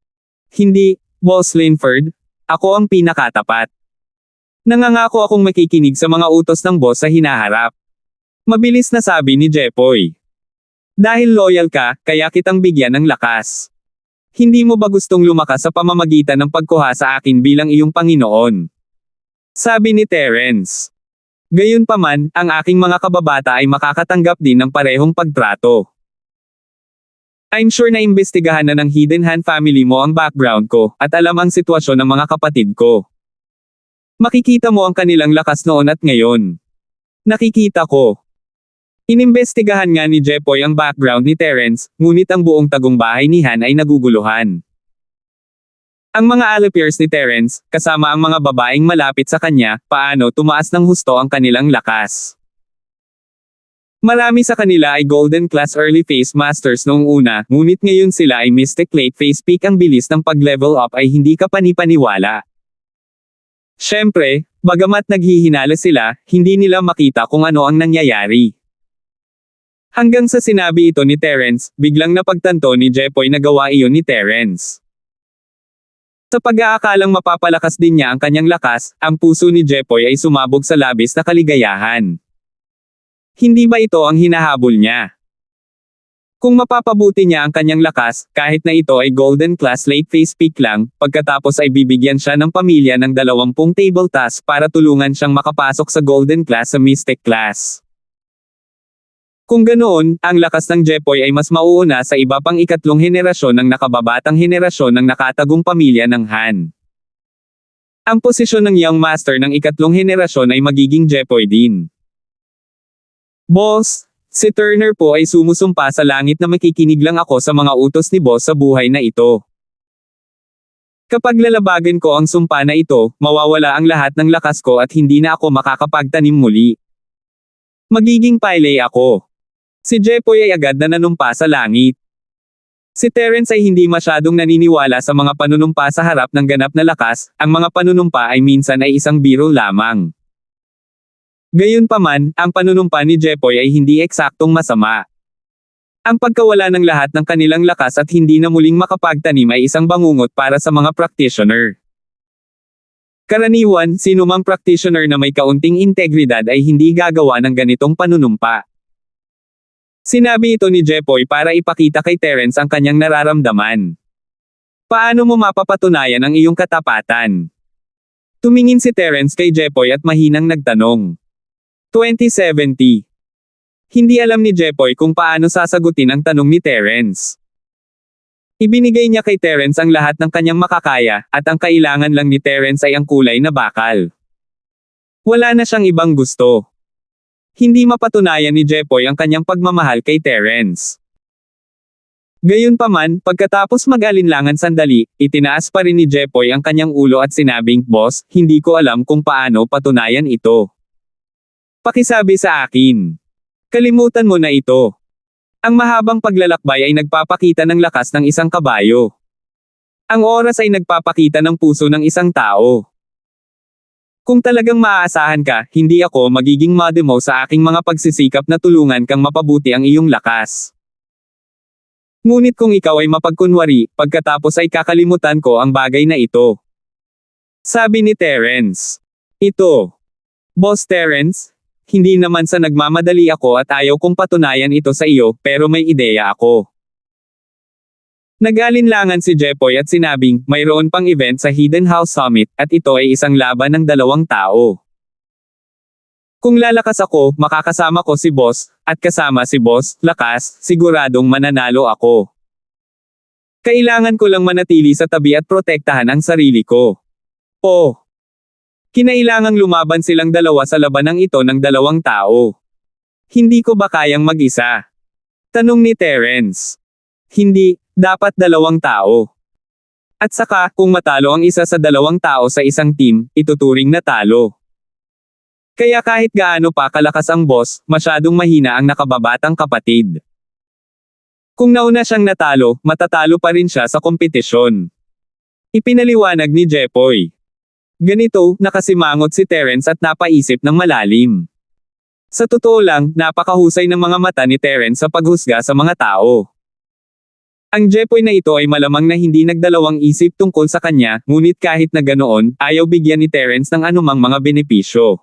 Hindi, Boss Linford, ako ang pinakatapat. Nangangako akong makikinig sa mga utos ng boss sa hinaharap. Mabilis na sabi ni Jepoy. Dahil loyal ka, kaya kitang bigyan ng lakas. Hindi mo ba gustong lumakas sa pamamagitan ng pagkuha sa akin bilang iyong Panginoon? Sabi ni Terence. Gayunpaman, ang aking mga kababata ay makakatanggap din ng parehong pagtrato. I'm sure na imbestigahan na ng Hidden Hand family mo ang background ko, at alam ang sitwasyon ng mga kapatid ko. Makikita mo ang kanilang lakas noon at ngayon. Nakikita ko. Inimbestigahan nga ni Jepoy ang background ni Terence, ngunit ang buong tagumpay ni Han ay naguguluhan. Ang mga allipiers ni Terence, kasama ang mga babaeng malapit sa kanya, paano tumaas ng husto ang kanilang lakas. Marami sa kanila ay Golden Class Early Phase Masters noong una, ngunit ngayon sila ay Mystic Late Phase Peak. Ang bilis ng pag-level up ay hindi ka panipaniwala. Siyempre, bagamat naghihinala sila, hindi nila makita kung ano ang nangyayari. Hanggang sa sinabi ito ni Terence, biglang napagtanto ni Jepoy na gawa iyon ni Terence. Sa pag-aakalang mapapalakas din niya ang kanyang lakas, ang puso ni Jepoy ay sumabog sa labis na kaligayahan. Hindi ba ito ang hinahabol niya? Kung mapapabuti niya ang kanyang lakas, kahit na ito ay Golden Class Late Phase Peak lang, pagkatapos ay bibigyan siya ng pamilya ng 20 table task para tulungan siyang makapasok sa Golden Class sa Mystic Class. Kung ganoon, ang lakas ng Jepoy ay mas mauuna sa iba pang ikatlong henerasyon ng nakababatang henerasyon ng nakatagong pamilya ng Han. Ang posisyon ng Young Master ng ikatlong henerasyon ay magiging Jepoy din. Boss, si Turner po ay sumusumpa sa langit na makikinig lang ako sa mga utos ni boss sa buhay na ito. Kapag lalabagan ko ang sumpa na ito, mawawala ang lahat ng lakas ko at hindi na ako makakapagtanim muli. Magiging pilay ako. Si Jepoy ay agad na nanumpa sa langit. Si Terence ay hindi masyadong naniniwala sa mga panunumpa sa harap ng ganap na lakas, ang mga panunumpa ay minsan ay isang biro lamang. Gayunpaman, ang panunumpa ni Jepoy ay hindi eksaktong masama. Ang pagkawala ng lahat ng kanilang lakas at hindi na muling makapagtanim ay isang bangungot para sa mga practitioner. Karaniwan, sinumang practitioner na may kaunting integridad ay hindi gagawa ng ganitong panunumpa. Sinabi ito ni Jepoy para ipakita kay Terence ang kanyang nararamdaman. Paano mo mapapatunayan ang iyong katapatan? Tumingin si Terence kay Jepoy at mahinang nagtanong. 2070. Hindi alam ni Jepoy kung paano sasagutin ang tanong ni Terence. Ibinigay niya kay Terence ang lahat ng kanyang makakaya, at ang kailangan lang ni Terence ay ang kulay na bakal. Wala na siyang ibang gusto. Hindi mapatunayan ni Jepoy ang kanyang pagmamahal kay Terence. Gayunpaman, pagkatapos mag-alinlangan sandali, itinaas pa rin ni Jepoy ang kanyang ulo at sinabing, "Boss, hindi ko alam kung paano patunayan ito. Pakisabi sa akin. Kalimutan mo na ito." Ang mahabang paglalakbay ay nagpapakita ng lakas ng isang kabayo. Ang oras ay nagpapakita ng puso ng isang tao. Kung talagang maaasahan ka, hindi ako magiging mademo sa aking mga pagsisikap na tulungan kang mapabuti ang iyong lakas. Ngunit kung ikaw ay mapagkunwari, pagkatapos ay kakalimutan ko ang bagay na ito. Sabi ni Terence. Ito. Boss Terence, hindi naman sa nagmamadali ako at ayaw kong patunayan ito sa iyo, pero may ideya ako. Nag-alinlangan si Jepoy at sinabing, mayroon pang event sa Hidden House Summit, at ito ay isang laban ng 2 tao. Kung lalakas ako, makakasama ko si boss, at kasama si boss, lakas, siguradong mananalo ako. Kailangan ko lang manatili sa tabi at protektahan ang sarili ko. Oh! Kinailangang lumaban silang dalawa sa labanang ito ng 2 tao. Hindi ko ba kayang mag-isa? Tanong ni Terence. Hindi, dapat 2 tao. At saka, kung matalo ang isa sa 2 tao sa isang team, ituturing na talo. Kaya kahit gaano pa kalakas ang boss, masyadong mahina ang nakababatang kapatid. Kung nauna siyang natalo, matatalo pa rin siya sa kompetisyon. Ipinaliwanag ni Jepoy. Ganito, nakasimangot si Terence at napaisip ng malalim. Sa totoo lang, napakahusay ng mga mata ni Terence sa paghusga sa mga tao. Ang Jepoy na ito ay malamang na hindi nagdalawang isip tungkol sa kanya, ngunit kahit na ganoon, ayaw bigyan ni Terence ng anumang mga benepisyo.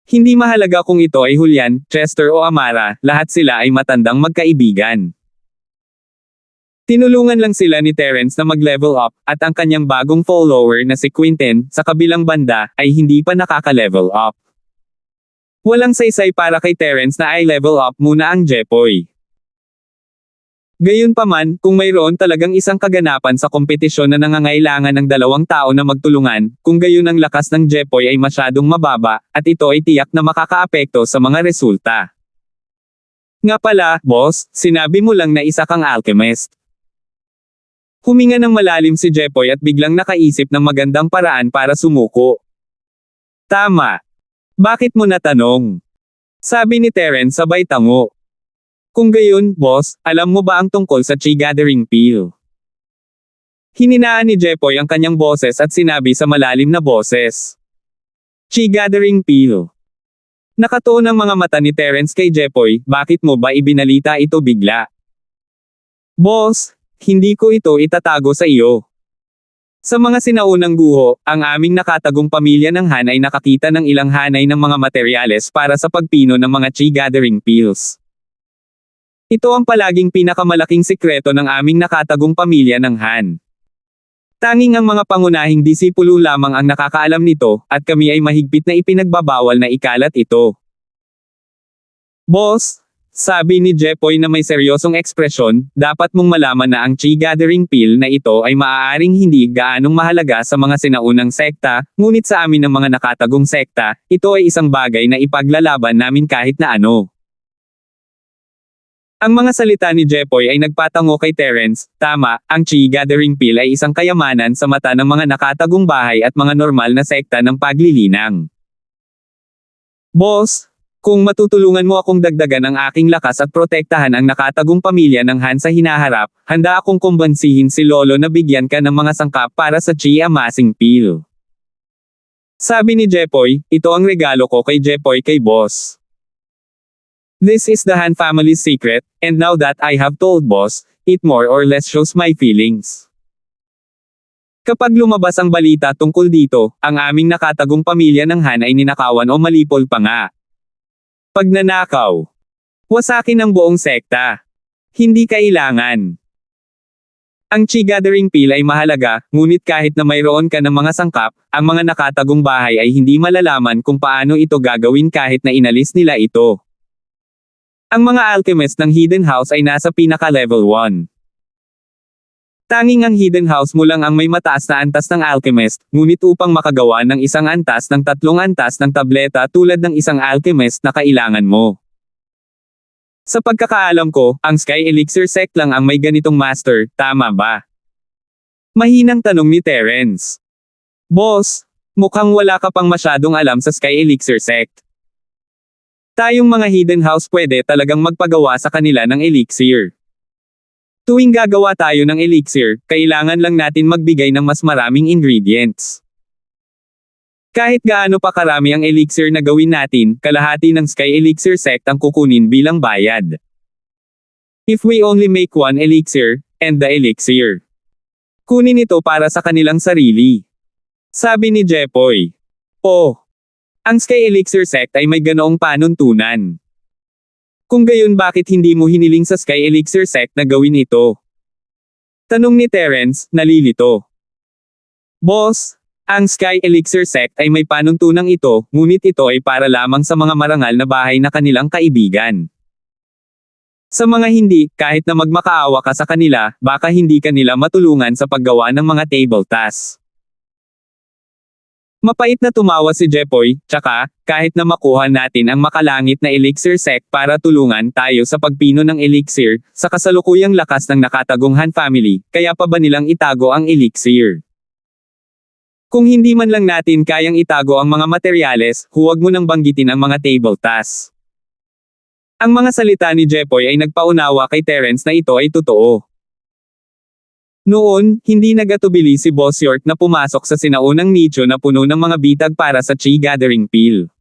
Hindi mahalaga kung ito ay Julian, Chester o Amara, lahat sila ay matandang magkaibigan. Tinulungan lang sila ni Terence na mag-level up, at ang kanyang bagong follower na si Quinten, sa kabilang banda, ay hindi pa nakaka-level up. Walang saysay para kay Terence na ay level up muna ang Jepoy. Gayunpaman, kung mayroon talagang isang kaganapan sa kompetisyon na nangangailangan ng dalawang tao na magtulungan, kung gayon ang lakas ng Jepoy ay masyadong mababa, at ito ay tiyak na makakaapekto sa mga resulta. Nga pala, boss, sinabi mo lang na isa kang alchemist. Huminga ng malalim si Jepoy at biglang nakaisip ng magandang paraan para sumuko. Tama. Bakit mo natanong? Sabi ni Terence sabay tango. Kung gayon, boss, alam mo ba ang tungkol sa Chi Gathering Pill? Hininaan ni Jepoy ang kanyang boses at sinabi sa malalim na boses. Chi Gathering Pill. Nakatuon ang mga mata ni Terence kay Jepoy, bakit mo ba ibinalita ito bigla? Boss, hindi ko ito itatago sa iyo. Sa mga sinaunang guho, ang aming nakatagong pamilya ng Han ay nakakita ng ilang hanay ng mga materyales para sa pagpino ng mga Chi Gathering Pills. Ito ang palaging pinakamalaking sikreto ng aming nakatagong pamilya ng Han. Tanging ang mga pangunahing disipulo lamang ang nakakaalam nito, at kami ay mahigpit na ipinagbabawal na ikalat ito. Boss, sabi ni Jepoy na may seryosong ekspresyon, dapat mong malaman na ang Chi Gathering Pill na ito ay maaaring hindi gaanong mahalaga sa mga sinaunang sekta, ngunit sa amin ng mga nakatagong sekta, ito ay isang bagay na ipaglalaban namin kahit na ano. Ang mga salita ni Jepoy ay nagpatango kay Terence, tama, ang Chi Gathering Pill ay isang kayamanan sa mata ng mga nakatagong bahay at mga normal na sekta ng paglilinang. Boss, kung matutulungan mo akong dagdagan ang aking lakas at protektahan ang nakatagong pamilya ng Han sa hinaharap, handa akong kumbansihin si Lolo na bigyan ka ng mga sangkap para sa Chi Amassing Pill. Sabi ni Jepoy, ito ang regalo ko kay Jepoy kay boss. This is the Han family's secret, and now that I have told boss, it more or less shows my feelings. Kapag lumabas ang balita tungkol dito, ang aming nakatagong pamilya ng Han ay ninakawan o malipol pa nga. Pagnanakaw. Wasakin ang buong sekta. Hindi kailangan. Ang Chi Gathering Pill ay mahalaga, ngunit kahit na mayroon ka ng mga sangkap, ang mga nakatagong bahay ay hindi malalaman kung paano ito gagawin kahit na inalis nila ito. Ang mga alchemist ng Hidden House ay nasa pinaka-level 1. Tanging ang Hidden House mo lang ang may mataas na antas ng alchemist, ngunit upang makagawa ng isang antas ng 3 antas ng tableta tulad ng isang alchemist na kailangan mo. Sa pagkakaalam ko, ang Sky Elixir Sect lang ang may ganitong master, tama ba? Mahinang tanong ni Terence. Boss, mukhang wala ka pang masyadong alam sa Sky Elixir Sect. Tayong mga Hidden House pwede talagang magpagawa sa kanila ng elixir. Tuwing gagawa tayo ng elixir, kailangan lang natin magbigay ng mas maraming ingredients. Kahit gaano pa karami ang elixir na gawin natin, kalahati ng Sky Elixir Sect ang kukunin bilang bayad. If we only make one elixir, and the elixir. Kunin ito para sa kanilang sarili. Sabi ni Jepoy. Oh. Ang Sky Elixir Sect ay may ganoong panuntunan. Kung gayon bakit hindi mo hiniling sa Sky Elixir Sect na gawin ito? Tanong ni Terence, nalilito. Boss, ang Sky Elixir Sect ay may panuntunang ito, ngunit ito ay para lamang sa mga marangal na bahay na kanilang kaibigan. Sa mga hindi, kahit na magmakaawa ka sa kanila, baka hindi kanila matulungan sa paggawa ng mga table tasks. Mapait na tumawa si Jepoy, tsaka, kahit na makuha natin ang makalangit na Elixir Sect para tulungan tayo sa pagpino ng elixir, sa kasalukuyang lakas ng nakatagong Han family, kaya pa ba nilang itago ang elixir? Kung hindi man lang natin kayang itago ang mga materyales, huwag mo nang banggitin ang mga table tasks. Ang mga salita ni Jepoy ay nagpaunawa kay Terence na ito ay totoo. Noon, hindi nagatubili si Boss York na pumasok sa sinaunang nicho na puno ng mga bitag para sa Chi Gathering Peel.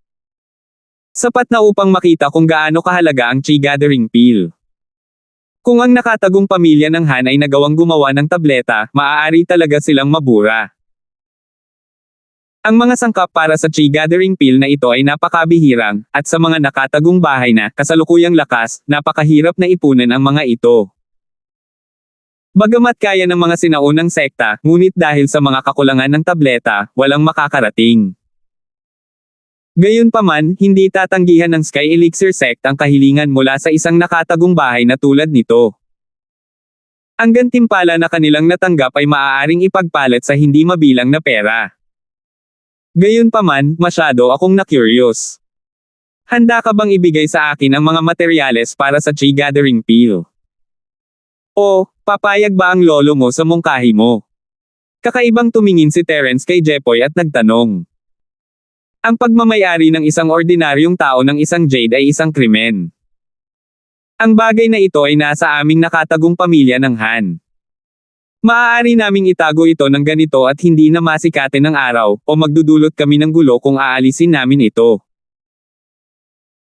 Sapat na upang makita kung gaano kahalaga ang Chi Gathering Peel. Kung ang nakatagong pamilya ng Han ay nagawang gumawa ng tableta, maaari talaga silang mabura. Ang mga sangkap para sa Chi Gathering Peel na ito ay napakabihirang, at sa mga nakatagong bahay na kasalukuyang lakas, napakahirap na ipunan ang mga ito. Bagamat kaya ng mga sinaunang sekta, ngunit dahil sa mga kakulangan ng tableta, walang makakarating. Gayunpaman, hindi tatanggihan ng Sky Elixir Sect ang kahilingan mula sa isang nakatagong bahay na tulad nito. Ang gantimpala na kanilang natanggap ay maaaring ipagpalit sa hindi mabilang na pera. Gayunpaman, masyado akong na-curious. Handa ka bang ibigay sa akin ang mga materyales para sa Chi Gathering Peel? O, papayag ba ang lolo mo sa mungkahi mo? Kakaibang tumingin si Terence kay Jepoy at nagtanong. Ang pagmamayari ng isang ordinaryong tao ng isang jade ay isang krimen. Ang bagay na ito ay nasa aming nakatagong pamilya ng Han. Maaari naming itago ito ng ganito at hindi na masikatin ng araw, o magdudulot kami ng gulo kung aalisin namin ito.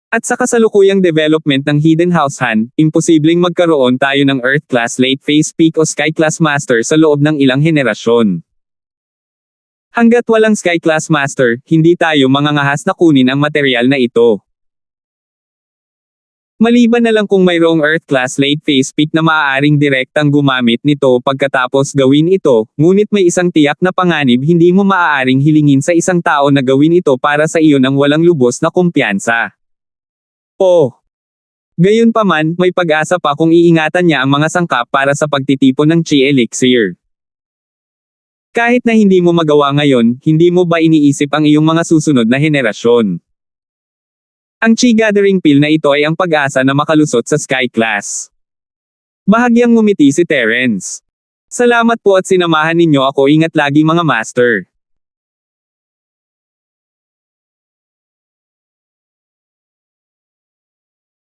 At sa kasalukuyang development ng Hidden House Han, imposibleng magkaroon tayo ng Earth Class Late Phase Peak o Sky Class Master sa loob ng ilang henerasyon. Hanggat walang Sky Class Master, hindi tayo mangangahas na kunin ang materyal na ito. Maliban na lang kung mayroong Earth Class Late Phase Peak na maaaring direktang gumamit nito pagkatapos gawin ito, ngunit may isang tiyak na panganib hindi mo maaaring hilingin sa isang tao na gawin ito para sa iyo ng walang lubos na kumpiyansa. O. Gayunpaman, may pag-asa pa kung iingatan niya ang mga sangkap para sa pagtitipon ng Chi Elixir. Kahit na hindi mo magawa ngayon, hindi mo ba iniisip ang iyong mga susunod na henerasyon? Ang Chi Gathering Peel na ito ay ang pag-asa na makalusot sa Sky Class. Bahagyang ngumiti si Terence. Salamat po at sinamahan ninyo ako, ingat lagi mga master.